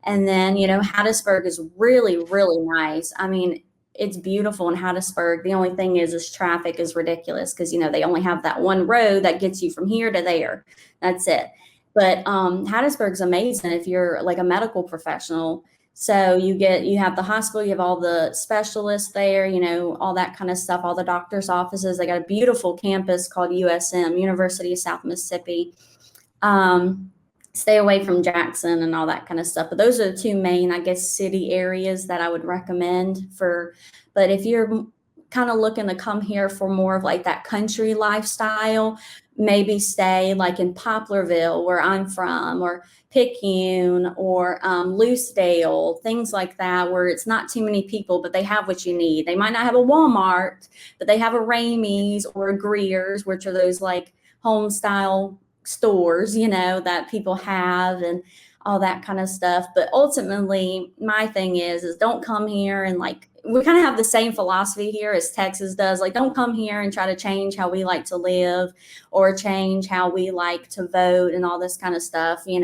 And then, Hattiesburg is really, really nice. I mean, it's beautiful in Hattiesburg. The only thing is traffic is ridiculous because, they only have that one road that gets you from here to there. That's it. But Hattiesburg's amazing if you're like a medical professional. So you have the hospital, you have all the specialists there, all that kind of stuff, all the doctor's offices. They got a beautiful campus called USM, University of South Mississippi. Stay away from Jackson and all that kind of stuff. But those are the two main, I guess, city areas that I would recommend for. But if you're kind of looking to come here for more of like that country lifestyle, maybe stay like in Poplarville, where I'm from, or Picayune, or Loosedale, things like that, where it's not too many people, but they have what you need. They might not have a Walmart, but they have a Ramey's or a Greer's, which are those like home style stores, that people have and all that kind of stuff. But ultimately, my thing is don't come here and like, we kind of have the same philosophy here as Texas does. Like, don't come here and try to change how we like to live or change how we like to vote and all this kind of stuff. We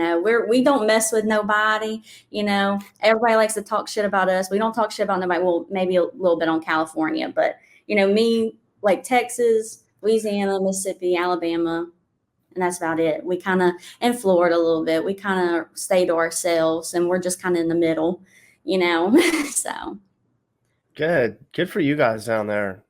don't mess with nobody. Everybody likes to talk shit about us. We don't talk shit about nobody. Well, maybe a little bit on California, but me, like Texas, Louisiana, Mississippi, Alabama, and that's about it. We kind of, in Florida a little bit, we kind of stay to ourselves, and we're just kind of in the middle, so. Good for you guys down there.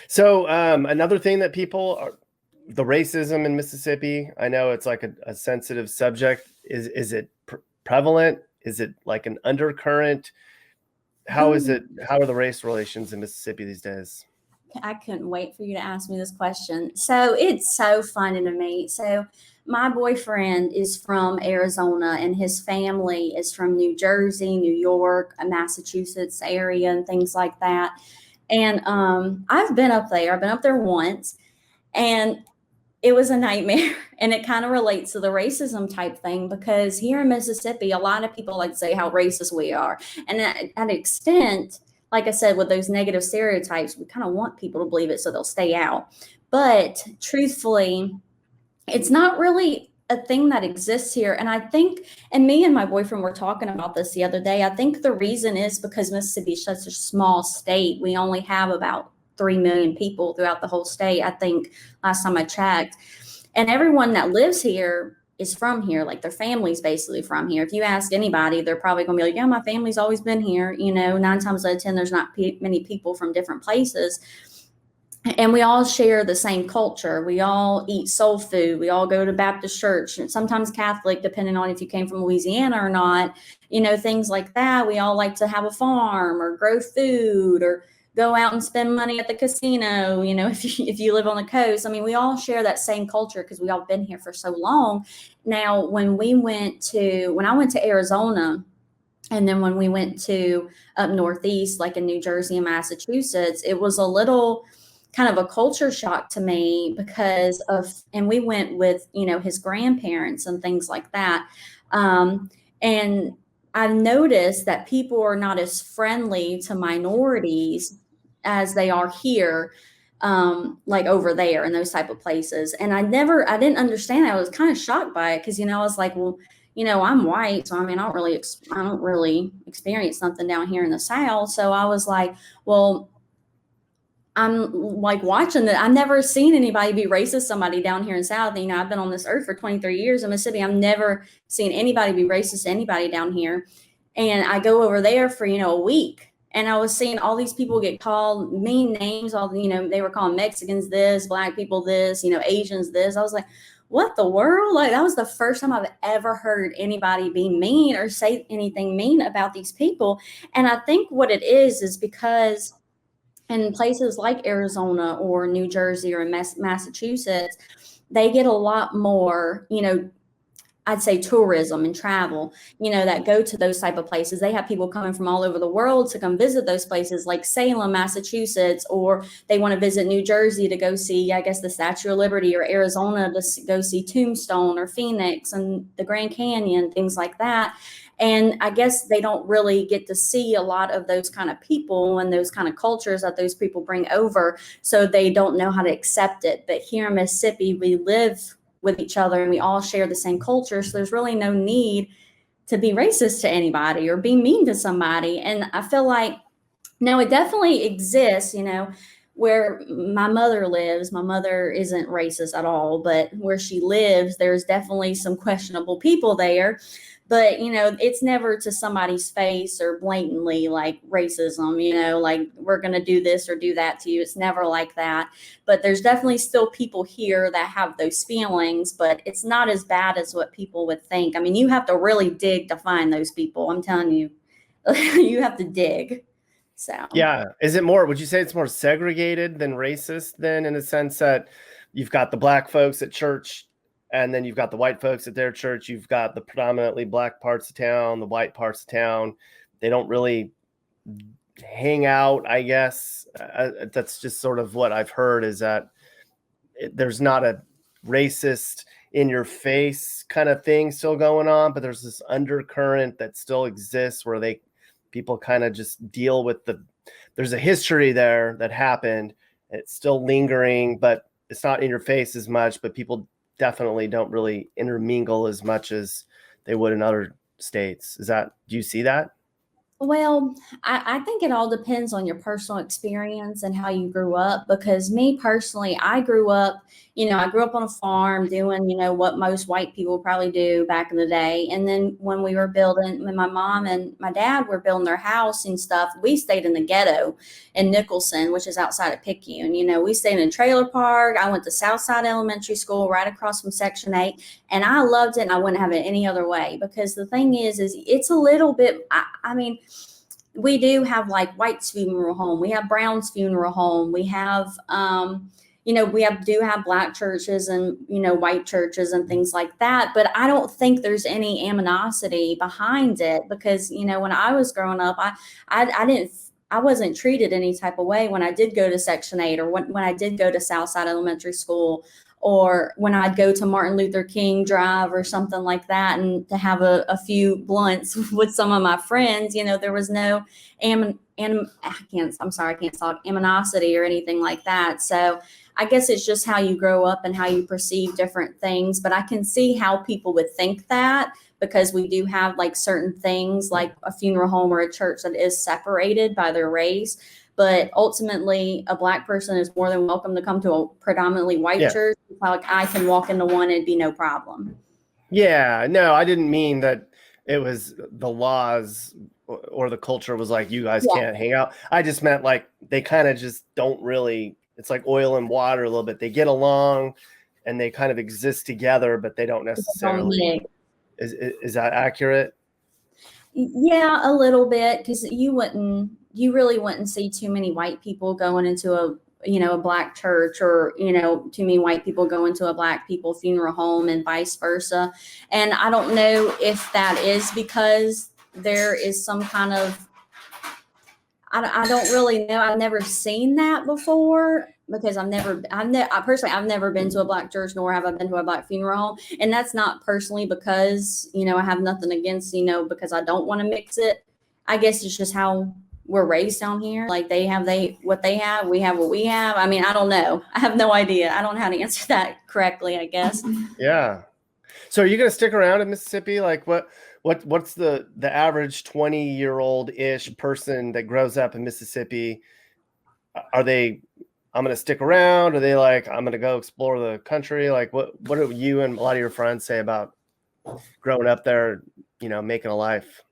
So another thing that the racism in Mississippi, I know it's like a sensitive subject. Is it prevalent? Is it like an undercurrent? How are the race relations in Mississippi these days? I couldn't wait for you to ask me this question. So it's so funny to me. So my boyfriend is from Arizona, and his family is from New Jersey, New York, Massachusetts area, and things like that. And I've been up there. I've been up there once, and it was a nightmare. And it kind of relates to the racism type thing, because here in Mississippi, a lot of people like to say how racist we are. And at an extent, like I said, with those negative stereotypes, we kind of want people to believe it so they'll stay out. But truthfully, it's not really a thing that exists here. And I think, and me and my boyfriend were talking about this the other day, I think the reason is because Mississippi is such a small state. We only have about 3 million people throughout the whole state, I think, last time I checked. And everyone that lives here is from here, like their family's basically from here. If you ask anybody, they're probably going to be like, yeah, my family's always been here. 9 times out of 10, there's not many people from different places. And we all share the same culture. We all eat soul food. We all go to Baptist church, and sometimes Catholic, depending on if you came from Louisiana or not, things like that. We all like to have a farm or grow food or go out and spend money at the casino, if you live on the coast. I mean, we all share that same culture because we all been here for so long. Now, when I went to Arizona, and then when we went to up northeast, like in New Jersey and Massachusetts, it was a little kind of a culture shock to me and we went with, his grandparents and things like that. And I've noticed that people are not as friendly to minorities as they are here, like over there in those type of places. And I didn't understand that. I was kind of shocked by it because, I was like, well, I'm white, so I mean, I don't really experience something down here in the South. So I was like, well, I'm like watching that. I've never seen anybody be racist somebody down here in the South. I've been on this earth for 23 years in Mississippi. I've never seen anybody be racist to anybody down here. And I go over there for, a week, and I was seeing all these people get called mean names. They were calling Mexicans this, Black people this, Asians this. I was like, what the world? Like, that was the first time I've ever heard anybody be mean or say anything mean about these people. And I think what it is because in places like Arizona or New Jersey or Massachusetts, they get a lot more, I'd say tourism and travel, that go to those type of places. They have people coming from all over the world to come visit those places like Salem, Massachusetts, or they want to visit New Jersey to go see, I guess, the Statue of Liberty, or Arizona to go see Tombstone or Phoenix and the Grand Canyon, things like that. And I guess they don't really get to see a lot of those kind of people and those kind of cultures that those people bring over. So they don't know how to accept it. But here in Mississippi, we live with each other and we all share the same culture. So there's really no need to be racist to anybody or be mean to somebody. And I feel like now it definitely exists, where my mother lives. My mother isn't racist at all, but where she lives, there's definitely some questionable people there. But, it's never to somebody's face or blatantly like racism, like we're going to do this or do that to you. It's never like that. But there's definitely still people here that have those feelings, but it's not as bad as what people would think. I mean, you have to really dig to find those people. I'm telling you, you have to dig. So, Yeah. Would you say it's more segregated than racist then, in a sense that you've got the black folks at church and then you've got the white folks at their church, you've got the predominantly black parts of town, the white parts of town. They don't really hang out, I guess. That's just sort of what I've heard, is that there's not a racist in your face kind of thing still going on, but there's this undercurrent that still exists where people kind of just deal with there's a history there that happened. It's still lingering, but it's not in your face as much, but people definitely don't really intermingle as much as they would in other states. Do you see that? Well, I think it all depends on your personal experience and how you grew up. Because me personally, I grew up on a farm doing, what most white people probably do back in the day. And then when my mom and my dad were building their house and stuff, we stayed in the ghetto in Nicholson, which is outside of Picayune. We stayed in a trailer park. I went to Southside Elementary School right across from Section 8. And I loved it, and I wouldn't have it any other way. Because the thing is it's a little bit, I mean, we do have like White's funeral home. We have Brown's funeral home. We have, do have black churches and, white churches and things like that. But I don't think there's any animosity behind it because, when I was growing up, I wasn't treated any type of way when I did go to Section 8 or when I did go to Southside Elementary School, or when I'd go to Martin Luther King Drive or something like that, and to have a few blunts with some of my friends, there was no I can't talk animosity or anything like that. So I guess it's just how you grow up and how you perceive different things. But I can see how people would think that, because we do have like certain things like a funeral home or a church that is separated by their race. But ultimately, a black person is more than welcome to come to a predominantly white church. Like I can walk into one and it'd be no problem. Yeah, no, I didn't mean that it was the laws or the culture was like, you guys can't hang out. I just meant like they kind of just don't really, it's like oil and water a little bit. They get along and they kind of exist together, but they don't necessarily. Is that accurate? Yeah, a little bit, because you really wouldn't see too many white people going into a black church, or too many white people going to a black people funeral home and vice versa. And I don't know if that is because there is some kind of, I don't really know. I've never seen that before, because I've never been to a black church, nor have I been to a black funeral home. And that's not personally because, I have nothing against, because I don't want to mix it. I guess it's just how we're raised down here. Like they have what they have, we have what we have. I mean, I don't know. I have no idea. I don't know how to answer that correctly, I guess. Yeah. So are you going to stick around in Mississippi? Like what's the average 20-year-old-ish person that grows up in Mississippi? Are they, I'm going to stick around? Are they like, I'm going to go explore the country? Like what do you and a lot of your friends say about growing up there, making a life?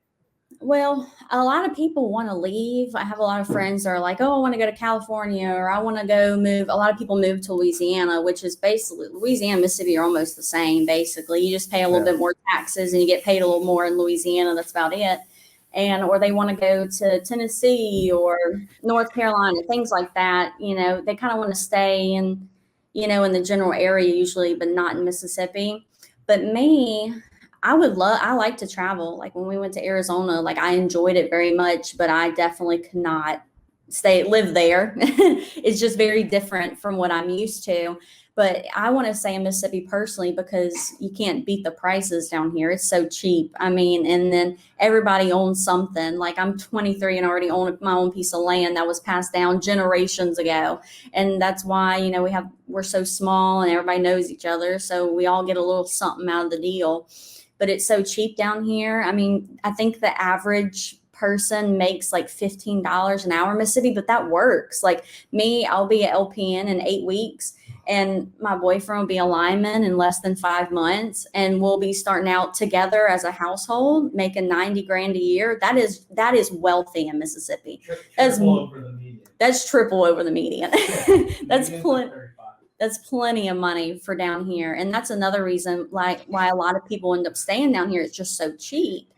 Well, a lot of people want to leave. I have a lot of friends that are like, oh, I want to go to California, or I want to go move. A lot of people move to Louisiana, which is basically Louisiana and Mississippi are almost the same. Basically, you just pay a little bit more taxes and you get paid a little more in Louisiana. That's about it. Or they want to go to Tennessee or North Carolina, things like that. They kind of want to stay in the general area usually, but not in Mississippi. But me, I like to travel. Like when we went to Arizona, like I enjoyed it very much, but I definitely could not live there. It's just very different from what I'm used to. But I want to say in Mississippi personally, because you can't beat the prices down here. It's so cheap. I mean, and then everybody owns something. Like I'm 23 and already own my own piece of land that was passed down generations ago. And that's why, we're so small and everybody knows each other. So we all get a little something out of the deal. But it's so cheap down here. I mean, I think the average person makes like $15 an hour in Mississippi, but that works. Like me, I'll be an LPN in 8 weeks, and my boyfriend will be a lineman in less than 5 months, and we'll be starting out together as a household, making 90 grand a year. That is wealthy in Mississippi. Triple over the median. That's triple over the median. That's Median's plenty. 35. That's plenty of money for down here. And that's another reason why a lot of people end up staying down here. It's just so cheap.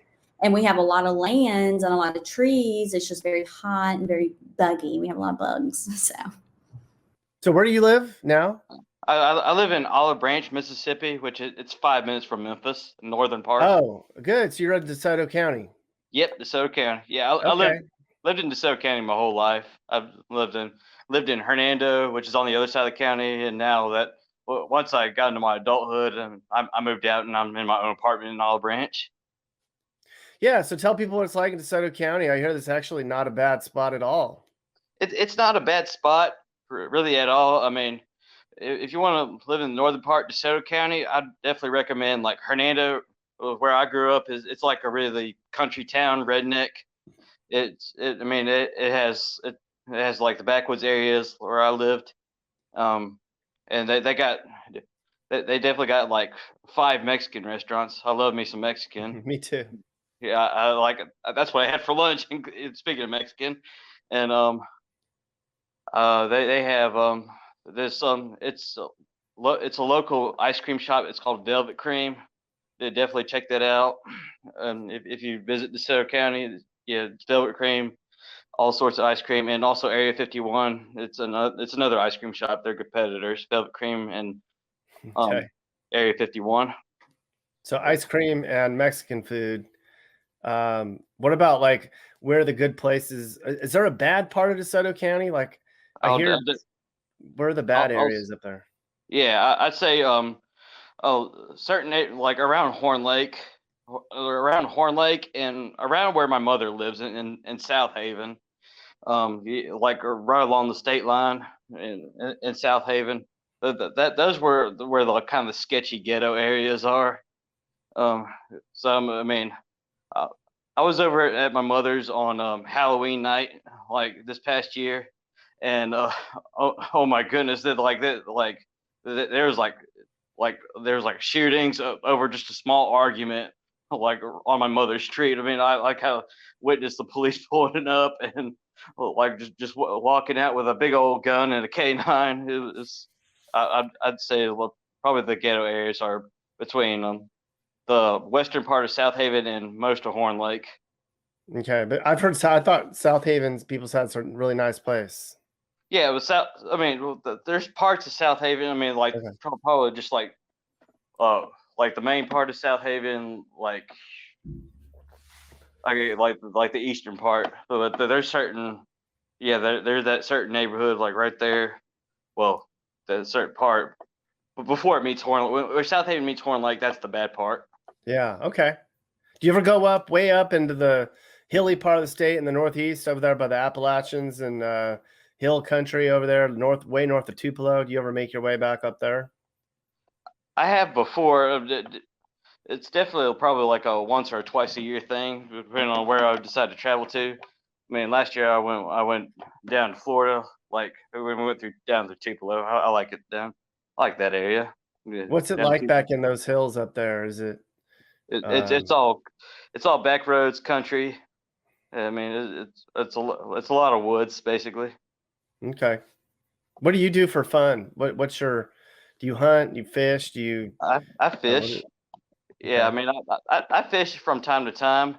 And we have a lot of lands and a lot of trees. It's just very hot and very buggy. We have a lot of bugs. So where do you live now? I live in Olive Branch, Mississippi, which it's 5 minutes from Memphis, northern part. Oh, good. So you're in DeSoto County. Yep, DeSoto County. Yeah, I lived in DeSoto County my whole life. I've lived in Hernando, which is on the other side of the county, and now that once I got into my adulthood, I moved out and I'm in my own apartment in Olive Branch. Yeah, so tell people what it's like in DeSoto County. I hear this is actually not a bad spot at all. It's not a bad spot really at all. I mean, if you want to live in the northern part of DeSoto County, I'd definitely recommend like Hernando, where I grew up. It's like a really country town, redneck. It has like the backwoods areas where I lived, and they definitely got like 5 Mexican restaurants. I love me some Mexican. Me too. Yeah, I like it. That's what I had for lunch. Speaking of Mexican, and they have there's it's a local ice cream shop. It's called Velvet Cream. They definitely check that out. If you visit DeSoto County, yeah, it's Velvet Cream, all sorts of ice cream, and also Area 51. It's another ice cream shop. They're competitors, Velvet Cream and Area 51. So ice cream and Mexican food. What about like where are the good places? Is there a bad part of DeSoto County? Like I hear, where are the bad areas up there? Yeah, I'd say certain like around Horn Lake, and around where my mother lives in South Haven, like right along the state line in South Haven. Those were where the kind of the sketchy ghetto areas are. I was over at my mother's on Halloween night, like this past year, and oh my goodness, there was like shootings over just a small argument, like on my mother's street. I mean, I like how witnessed the police pulling up and like just walking out with a big old gun and a K9. It was, I'd say probably the ghetto areas are between the western part of South Haven and most of Horn Lake. Okay, but I thought South Haven's people said it's a really nice place. Yeah, it was there's parts of South Haven. I mean, like probably just like the main part of South Haven, like the eastern part. But there's certain, there's that certain neighborhood like right there. Well, that certain part, but before it meets Horn, where South Haven meets Horn Lake, that's the bad part. Yeah. Okay. Do you ever go way up into the hilly part of the state in the northeast over there by the Appalachians and hill country over there, way north of Tupelo? Do you ever make your way back up there? I have before. It's definitely probably like a once or twice a year thing, depending on where I decide to travel to. I mean, last year I went down to Florida. Like we went down to Tupelo. I like it down. I like that area. What's it like back in those hills up there? Is it? It's all back roads, country. I mean, it's a lot of woods basically. Okay. What do you do for fun? What's your? Do you hunt? Do you fish? Do you? I fish. Yeah, I mean, I fish from time to time.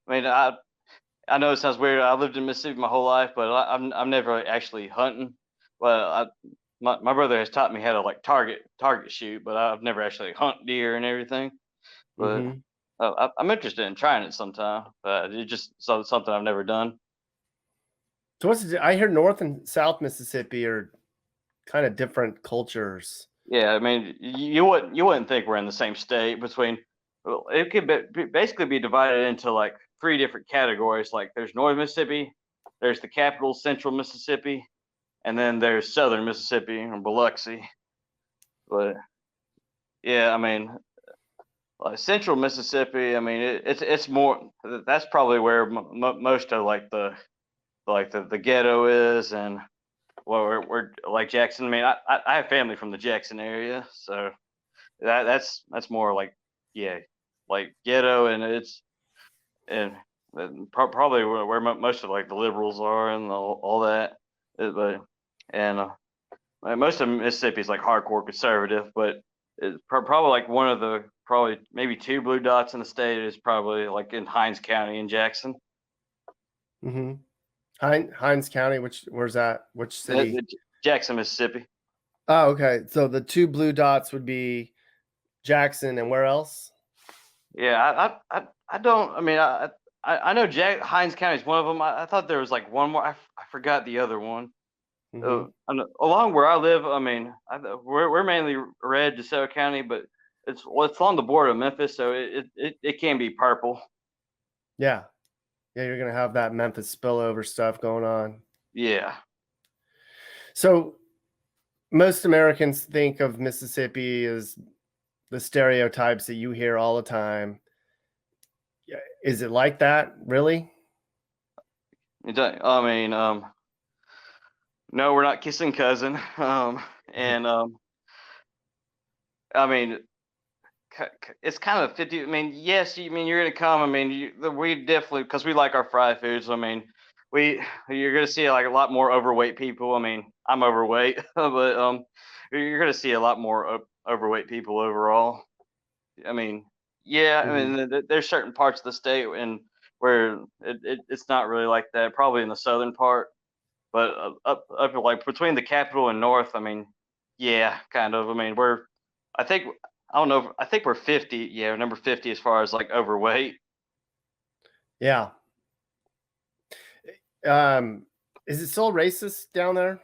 I mean, I know it sounds weird. I lived in Mississippi my whole life, but I'm never actually hunting. Well, my brother has taught me how to like target shoot, but I've never actually hunt deer and everything. But I'm interested in trying it sometime. It's just something I've never done. So I hear North and South Mississippi are kind of different cultures. Yeah, I mean, you wouldn't think we're in the same state between. Well, it could basically be divided into like three different categories. Like there's North Mississippi, there's the capital Central Mississippi, and then there's Southern Mississippi or Biloxi. But yeah, I mean, like Central Mississippi. I mean, it's more. That's probably where most of the ghetto is, and well, we're like Jackson. I mean, I have family from the Jackson area, so that's more like, yeah, like ghetto, and probably where most of like the liberals are and all that. But and most of Mississippi is like hardcore conservative, but it's probably like one of the probably maybe two blue dots in the state is probably like in Hinds County in Jackson. Mm-hmm. Hinds County, where's that? Which city? Jackson, Mississippi. Oh, okay. So the two blue dots would be Jackson, and where else? Yeah, I don't. I mean, I know Hinds County is one of them. I thought there was like one more. I forgot the other one. Mm-hmm. Along where I live, I mean, we're mainly red DeSoto County, but it's on the border of Memphis, so it can be purple. Yeah, you're gonna have that Memphis spillover stuff going on. Yeah. So most Americans think of Mississippi as the stereotypes that you hear all the time. Is it like that, really? I mean, no, we're not kissing cousin. And I mean, it's kind of 50. I mean, yes, you're gonna come. I mean, we definitely, because we like our fried foods. I mean, you're gonna see like a lot more overweight people. I mean, I'm overweight, but you're gonna see a lot more overweight people overall. I mean, yeah, I mean, there's certain parts of the state and where it's not really like that. Probably in the southern part, but up like between the capital and north. I mean, yeah, kind of. I mean, I think we're 50. Yeah, number 50 as far as like overweight. Yeah. Is it still racist down there?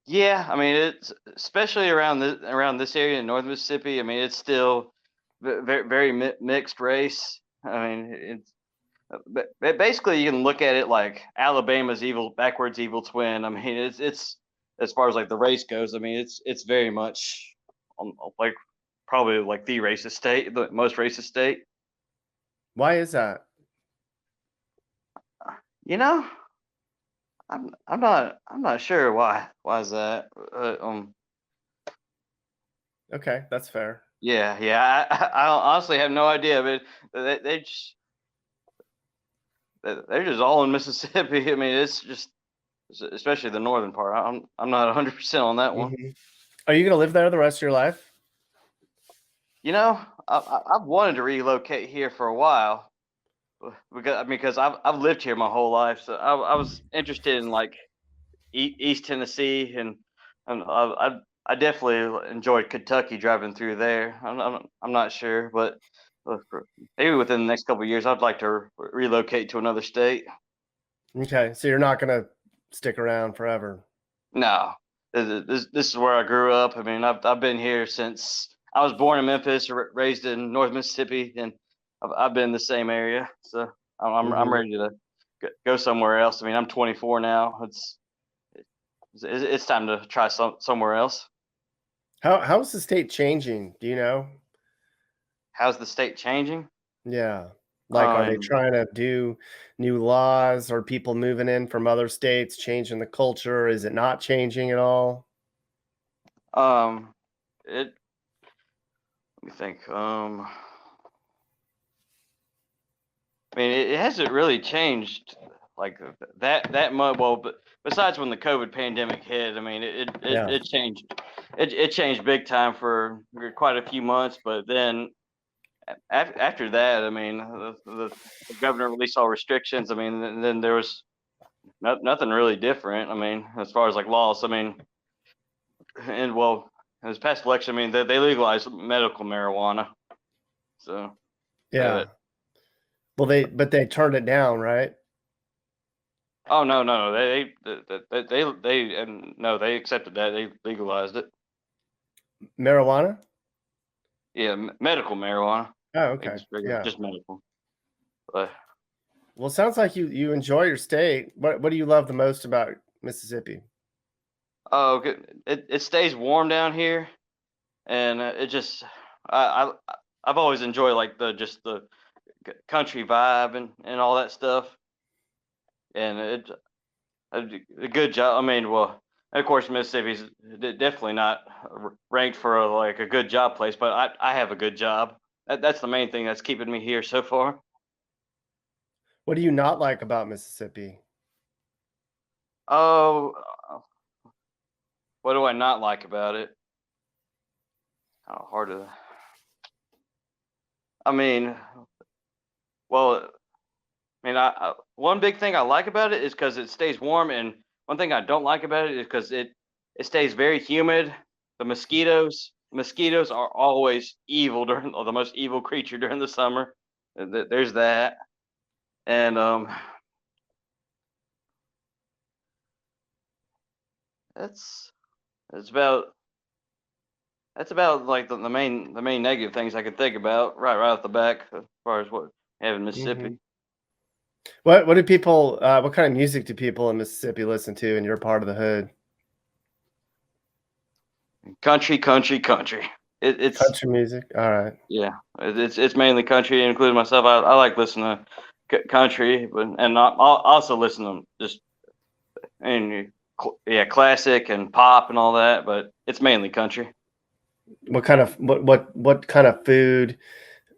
Yeah, I mean, it's especially around this area in North Mississippi. I mean, it's still very very mixed race. I mean, but basically you can look at it like Alabama's backwards evil twin. I mean, it's as far as like the race goes. I mean, it's very much like probably like the racist state, the most racist state. Why is that? You know, I'm not sure why is that. Okay, that's fair. Yeah, I honestly have no idea, but they're just all in Mississippi. I mean, it's just especially the northern part. I'm not 100% on that one. Mm-hmm. Are you gonna live there the rest of your life? You know, I've wanted to relocate here for a while because I've lived here my whole life. So I was interested in like East Tennessee, and I definitely enjoyed Kentucky driving through there. I'm not sure, but maybe within the next couple of years, I'd like to relocate to another state. Okay, so you're not gonna stick around forever. No, this is where I grew up. I mean, I've been here since I was born in Memphis, raised in North Mississippi, and I've been in the same area. So I'm ready to go somewhere else. I mean, I'm 24 now. It's time to try somewhere else. How's the state changing? Do you know? How's the state changing? Yeah. Like, are they trying to do new laws? Or people moving in from other states, changing the culture? Is it not changing at all? Let me think. I mean, it hasn't really changed like that much. Well, but besides when the COVID pandemic hit, I mean, it changed. It changed big time for quite a few months, but then after that, I mean, the governor released all restrictions. I mean, and then there was nothing really different. I mean, as far as like laws, I mean, and well, this past election, I mean, they legalized medical marijuana. So Yeah. Well, they turned it down, right? oh no, they accepted that. They legalized it. Marijuana? Yeah, medical marijuana. Oh, Like okay. just regular, Yeah. just medical. But Well, it sounds like you enjoy your state. What do you love the most about Mississippi? oh, okay, it stays warm down here, and it just I've always enjoyed like the country vibe and all that stuff, and a good job. I mean, well, of course, Mississippi's definitely not ranked for like a good job place, but I have a good job. That's the main thing that's keeping me here so far. What do you not like about Mississippi? Oh, what do I not like about it? How hard to. I mean, well, one big thing I like about it is because it stays warm, and one thing I don't like about it is because it stays very humid. The mosquitoes are always evil during the most evil creature during the summer. There's that, and that's that's about that's about like the main negative things I can think about right off the back as far as what we have in Mhm. Mississippi. What do people what kind of music do people in Mississippi listen to in your part of the hood? Country, country, country. It's Country music? All right. Yeah, it's mainly country, including myself. I like listening to country, but and I also listen to just and yeah, classic and pop and all that. But it's mainly country. What kind of food?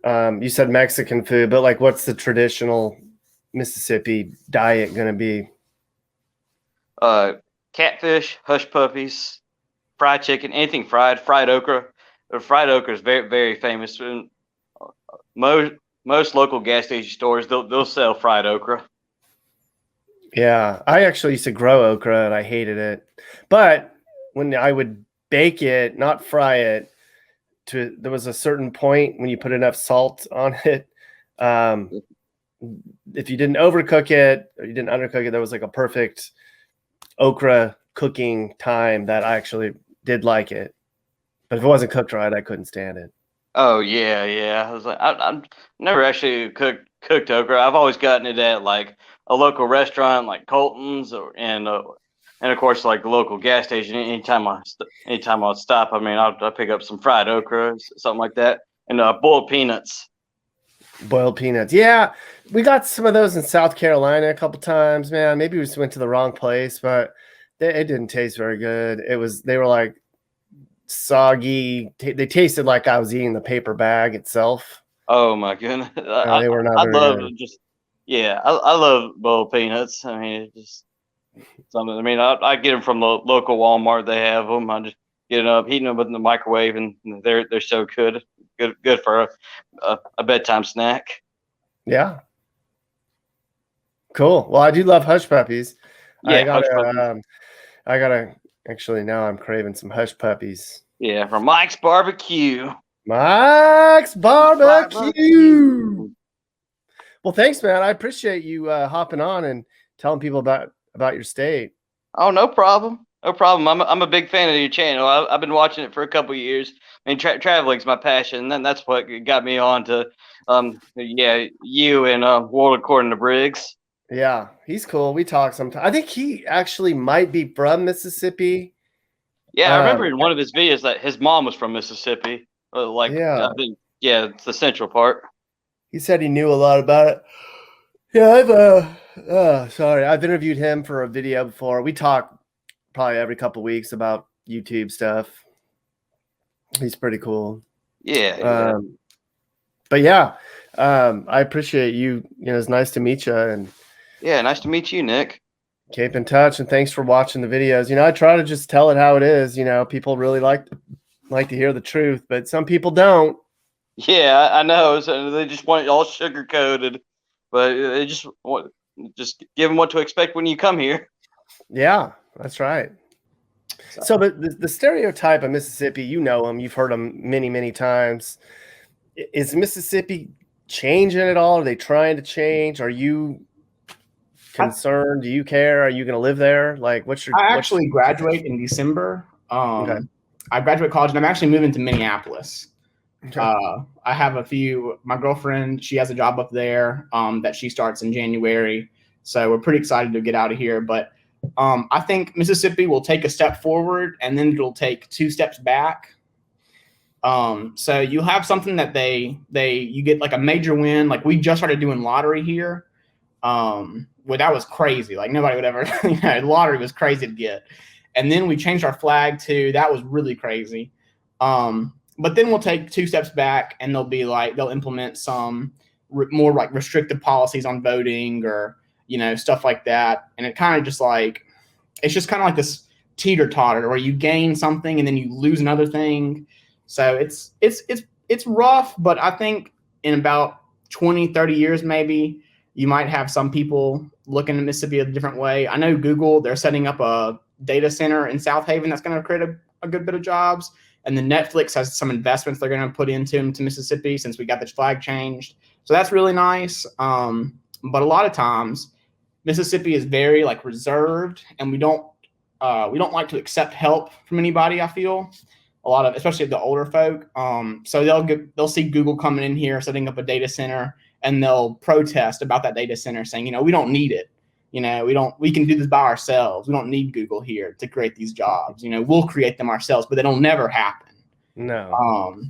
You said Mexican food, but like what's the traditional Mississippi diet gonna be? Uh, Catfish, hush puppies, fried chicken, anything fried, fried okra. Fried okra is very famous. And most local gas station stores they'll sell fried okra. Yeah, I actually used to grow okra and I hated it. But when I would bake it, not fry it, there was a certain point when you put enough salt on it. Um, if you didn't overcook it or you didn't undercook it, there was like a perfect okra cooking time that I actually did like it. But if it wasn't cooked right, I couldn't stand it. Oh yeah. I was like, I'm never actually cooked okra. I've always gotten it at like a local restaurant, like Colton's, and of course like the local gas station. Anytime I'll stop, I mean, I'll pick up some fried okra, something like that, and boiled peanuts. Boiled peanuts. Yeah, we got some of those in South Carolina a couple times, man. Maybe we just went to the wrong place, but it didn't taste very good. They were like soggy. They tasted like I was eating the paper bag itself. Oh my goodness, No, they were not I very love good. just yeah, I love boiled peanuts. I mean, it's just something. I mean, I get them from the local Walmart. They have them. I just get them up, heating them in the microwave, and they're so good for a bedtime snack. Yeah, cool. Well, I do love hush puppies. I Yeah, hush puppies. gotta, I gotta. Actually, now I'm craving some hush puppies. Yeah, from Mike's Barbecue. Mike's barbecue. Barbecue. Well, thanks, man. I appreciate you hopping on and telling people about your state. Oh, no problem. No problem. I'm a big fan of your channel. I've been watching it for a couple years. I mean, traveling's my passion, and then that's what got me on to, yeah, you and World According to Briggs. Yeah, he's cool. We talk sometimes. I think he actually might be from Mississippi. Yeah, I remember Um, in one of his videos that his mom was from Mississippi. Like, yeah, I think, yeah, it's the central part. he said he knew a lot about it. Yeah, I've interviewed him for a video before. We talk probably every couple weeks about YouTube stuff. He's pretty cool. Yeah. But yeah, I appreciate you. You know, it's nice to meet you and Yeah, nice to meet you, Nick. keep in touch. And thanks for watching the videos. You know, I try to just tell it how it is. You know, people really like to hear the truth, but some people don't. Yeah, I know. So they just want it all sugar coated, but they just give them what to expect when you come here. Yeah, that's right. So the stereotype of Mississippi, you know him, you've heard him many, many times. Is Mississippi changing at all? Are they trying to change? Are you concerned? Do you care? Are you going to live there? Like, I actually graduate in December. Okay. I graduate college, and I'm actually moving to Minneapolis. Okay. I have my girlfriend, she has a job up there that she starts in January. So we're pretty excited to get out of here. But I think Mississippi will take a step forward, and then it'll take 2 steps back. So you have something that you get like a major win. Like we just started doing lottery here. Well, that was crazy. Like nobody would ever, lottery was crazy to get. And then we changed our flag too. That was really crazy. But then we'll take 2 steps back, and they'll implement some more like restrictive policies on voting or, stuff like that. And it kind of just like, it's just kind of like this teeter totter where you gain something and then you lose another thing. So it's rough, but I think in about 20, 30 years, maybe you might have some people looking at Mississippi a different way. I know Google, they're setting up a data center in South Haven that's going to create a good bit of jobs. And then Netflix has some investments they're going to put into Mississippi since we got the flag changed. So that's really nice. But a lot of times Mississippi is very like reserved, and we don't like to accept help from anybody. I feel a lot of, especially the older folk. So they'll see Google coming in here, setting up a data center, and they'll protest about that data center saying, we don't need it. We can do this by ourselves. We don't need Google here to create these jobs. We'll create them ourselves, but it'll never happen. No.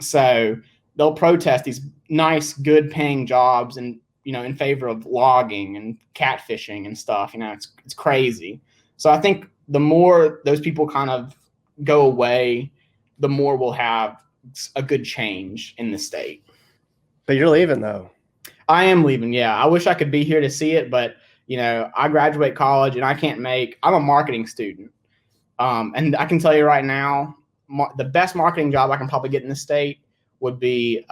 So they'll protest these nice, good paying jobs and, in favor of logging and catfishing and stuff. It's crazy. So I think the more those people kind of go away, the more we'll have a good change in the state. But you're leaving though. I am leaving. Yeah. I wish I could be here to see it, but I graduate college and I'm a marketing student. And I can tell you right now, the best marketing job I can probably get in the state would be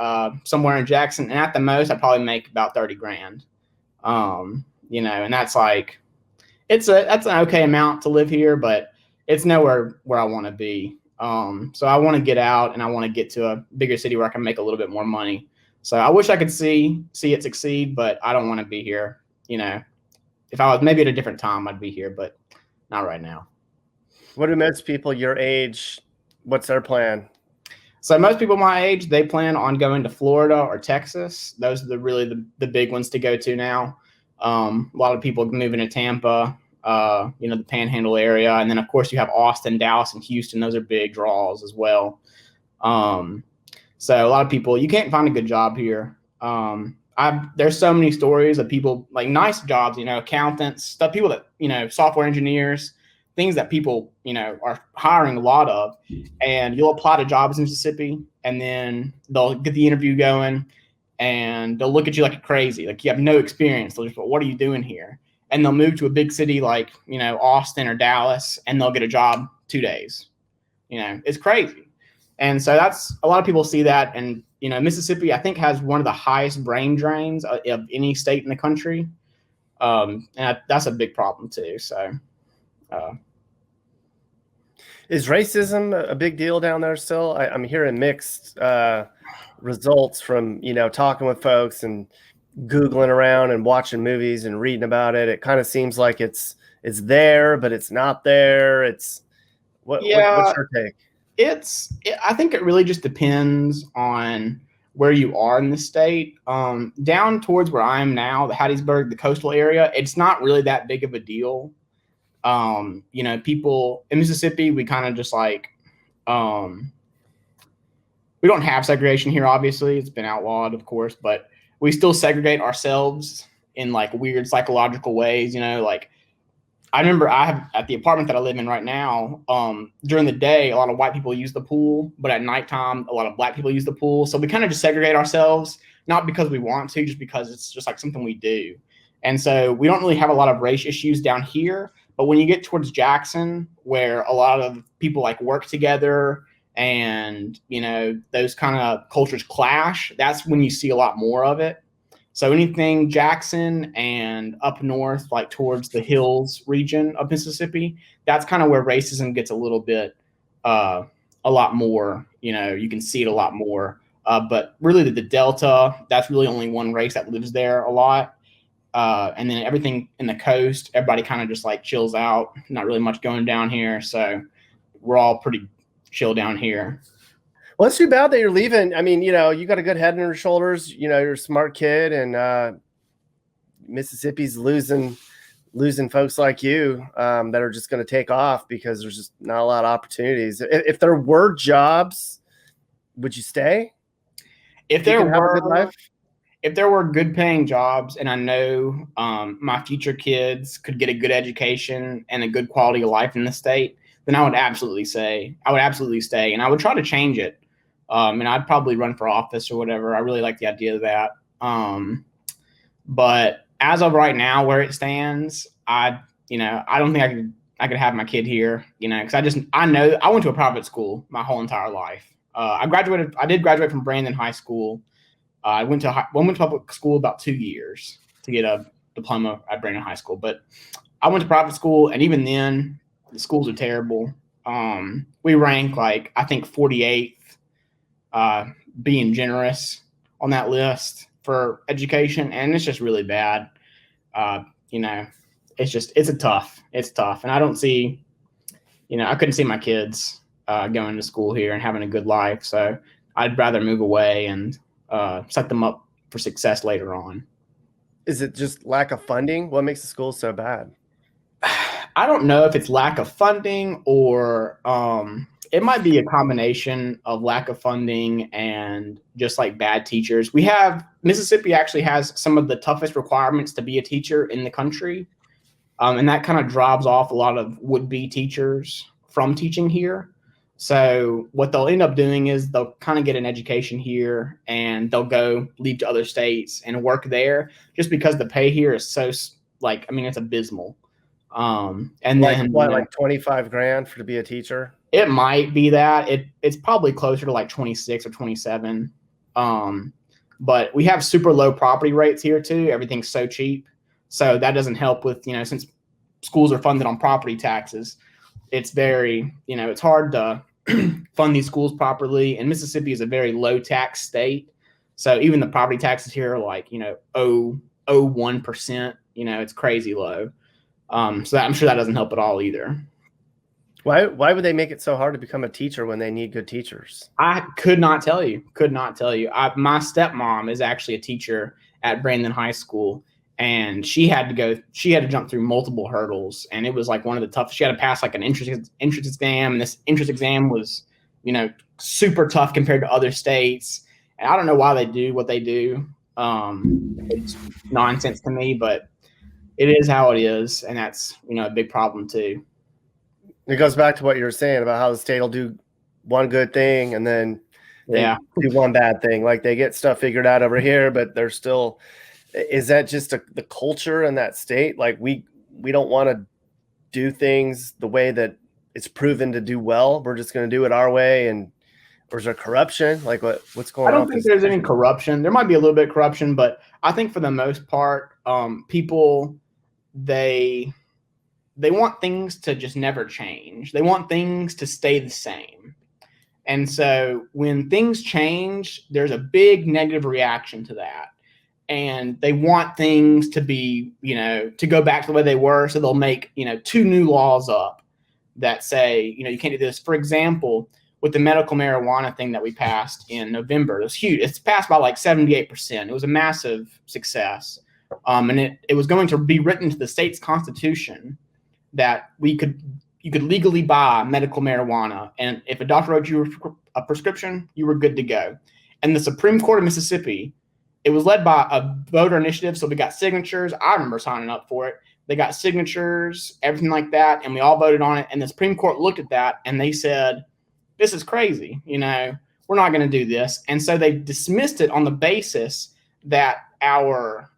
somewhere in Jackson. And at the most, I'd probably make about $30,000. And that's like, that's an okay amount to live here, but it's nowhere where I want to be. So I want to get out, and I want to get to a bigger city where I can make a little bit more money. So I wish I could see it succeed, but I don't want to be here. If I was maybe at a different time, I'd be here, but not right now. What do most people your age, what's their plan? So most people my age, they plan on going to Florida or Texas. Those are really the big ones to go to now. A lot of people moving to Tampa, the Panhandle area. And then, of course, you have Austin, Dallas, and Houston. Those are big draws as well. So a lot of people, you can't find a good job here. There's so many stories of people like nice jobs, accountants, stuff, people that, software engineers, things that people, are hiring a lot of. And you'll apply to jobs in Mississippi, and then they'll get the interview going, and they'll look at you like crazy. Like you have no experience. They'll just go, what are you doing here? And they'll move to a big city like, Austin or Dallas, and they'll get a job 2 days. It's crazy. And so that's a lot of people see that. And, Mississippi, I think, has one of the highest brain drains of any state in the country. And that's a big problem too. So, is racism a big deal down there still? I'm hearing mixed results from, talking with folks and Googling around and watching movies and reading about it. It kind of seems like it's there, but it's not there. What's your take? I think it really just depends on where you are in the state. Down towards where I am now, the Hattiesburg, the coastal area, it's not really that big of a deal. People in Mississippi, we kind of just like, we don't have segregation here, obviously. It's been outlawed, of course, but we still segregate ourselves in like weird psychological ways, like I remember at the apartment that I live in right now, during the day, a lot of white people use the pool, but at nighttime, a lot of black people use the pool. So we kind of just segregate ourselves, not because we want to, just because it's just like something we do. And so we don't really have a lot of race issues down here. But when you get towards Jackson, where a lot of people like work together and, those kind of cultures clash, that's when you see a lot more of it. So anything Jackson and up north, like towards the hills region of Mississippi, that's kind of where racism gets a little bit, a lot more, you can see it a lot more. But really the Delta, that's really only one race that lives there a lot. And then everything in the coast, everybody kind of just like chills out. Not really much going down here. So we're all pretty chill down here. Well, it's too bad that you're leaving. I mean, you got a good head on your shoulders. You're a smart kid, and Mississippi's losing folks like you that are just going to take off because there's just not a lot of opportunities. If there were jobs, would you stay? If there were good paying jobs, and I know my future kids could get a good education and a good quality of life in the state, then I would absolutely stay, and I would try to change it. And I'd probably run for office or whatever. I really like the idea of that. But as of right now, where it stands, I don't think I could have my kid here, because I know I went to a private school my whole entire life. I did graduate from Brandon High School. I went to public school about 2 years to get a diploma at Brandon High School, but I went to private school, and even then, the schools are terrible. We rank like, I think 48th, being generous on that list for education, and it's just really bad. It's tough, and I don't see, I couldn't see my kids going to school here and having a good life, so I'd rather move away and set them up for success later on. Is it just lack of funding? What makes the school so bad? I don't know if it's lack of funding or it might be a combination of lack of funding and just like bad teachers. Mississippi actually has some of the toughest requirements to be a teacher in the country. And that kind of drives off a lot of would-be teachers from teaching here. So what they'll end up doing is they'll kind of get an education here and they'll leave to other states and work there just because the pay here is so it's abysmal. And then like 25 grand to be a teacher? It might be that. It's probably closer to like 26 or 27. But we have super low property rates here too. Everything's so cheap. So that doesn't help with, since schools are funded on property taxes, it's very, it's hard to fund these schools properly. And Mississippi is a very low tax state. So even the property taxes here are like, 0.01%, it's crazy low. So I'm sure that doesn't help at all either. Why would they make it so hard to become a teacher when they need good teachers? I could not tell you. My stepmom is actually a teacher at Brandon High School, and she had to jump through multiple hurdles, and it was like one of the toughest. She had to pass like an entrance exam, and this entrance exam was, super tough compared to other states. And I don't know why they do what they do. It's nonsense to me, but it is how it is, and that's a big problem too. It goes back to what you were saying about how the state will do one good thing and then do one bad thing. Like they get stuff figured out over here, but they're still. Is that just the culture in that state? Like we don't want to do things the way that it's proven to do well. We're just going to do it our way, or is there corruption? Like what's going on? I don't think there's any corruption. There might be a little bit of corruption, but I think for the most part, people they want things to just never change. They want things to stay the same. And so when things change, there's a big negative reaction to that. And they want things to be, to go back to the way they were. So they'll make, 2 new laws up that say, you can't do this. For example, with the medical marijuana thing that we passed in November, it was huge. It's passed by like 78%. It was a massive success. And it was going to be written to the state's constitution that you could legally buy medical marijuana, and if a doctor wrote you a prescription, you were good to go. And the Supreme Court of Mississippi, it was led by a voter initiative, so we got signatures. I remember signing up for it. They got signatures, everything like that, and we all voted on it. And the Supreme Court looked at that and they said, "This is crazy. We're not going to do this." And so they dismissed it on the basis that our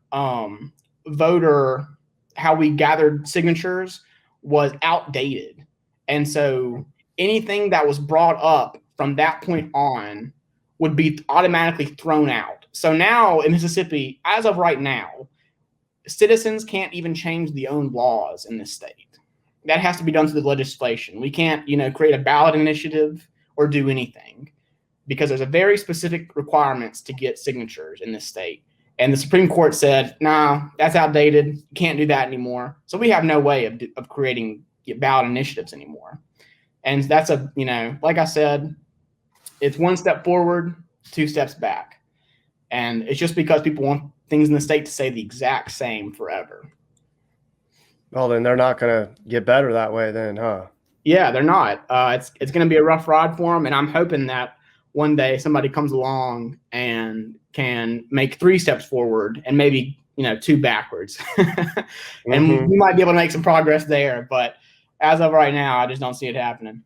voter, how we gathered signatures, was outdated. And so anything that was brought up from that point on would be automatically thrown out. So now in Mississippi, as of right now, citizens can't even change the own laws in this state. That has to be done through the legislation. We can't, create a ballot initiative or do anything. because there's a very specific requirements to get signatures in this state. And the Supreme Court said, nah, that's outdated. You can't do that anymore. So we have no way of creating ballot initiatives anymore. And that's like I said, it's one step forward, two steps back. And it's just because people want things in the state to say the exact same forever. Well, then they're not going to get better that way then, huh? Yeah, they're not. It's going to be a rough ride for them. And I'm hoping that one day somebody comes along and can make 3 steps forward and maybe, 2 backwards. And we might be able to make some progress there. But as of right now, I just don't see it happening.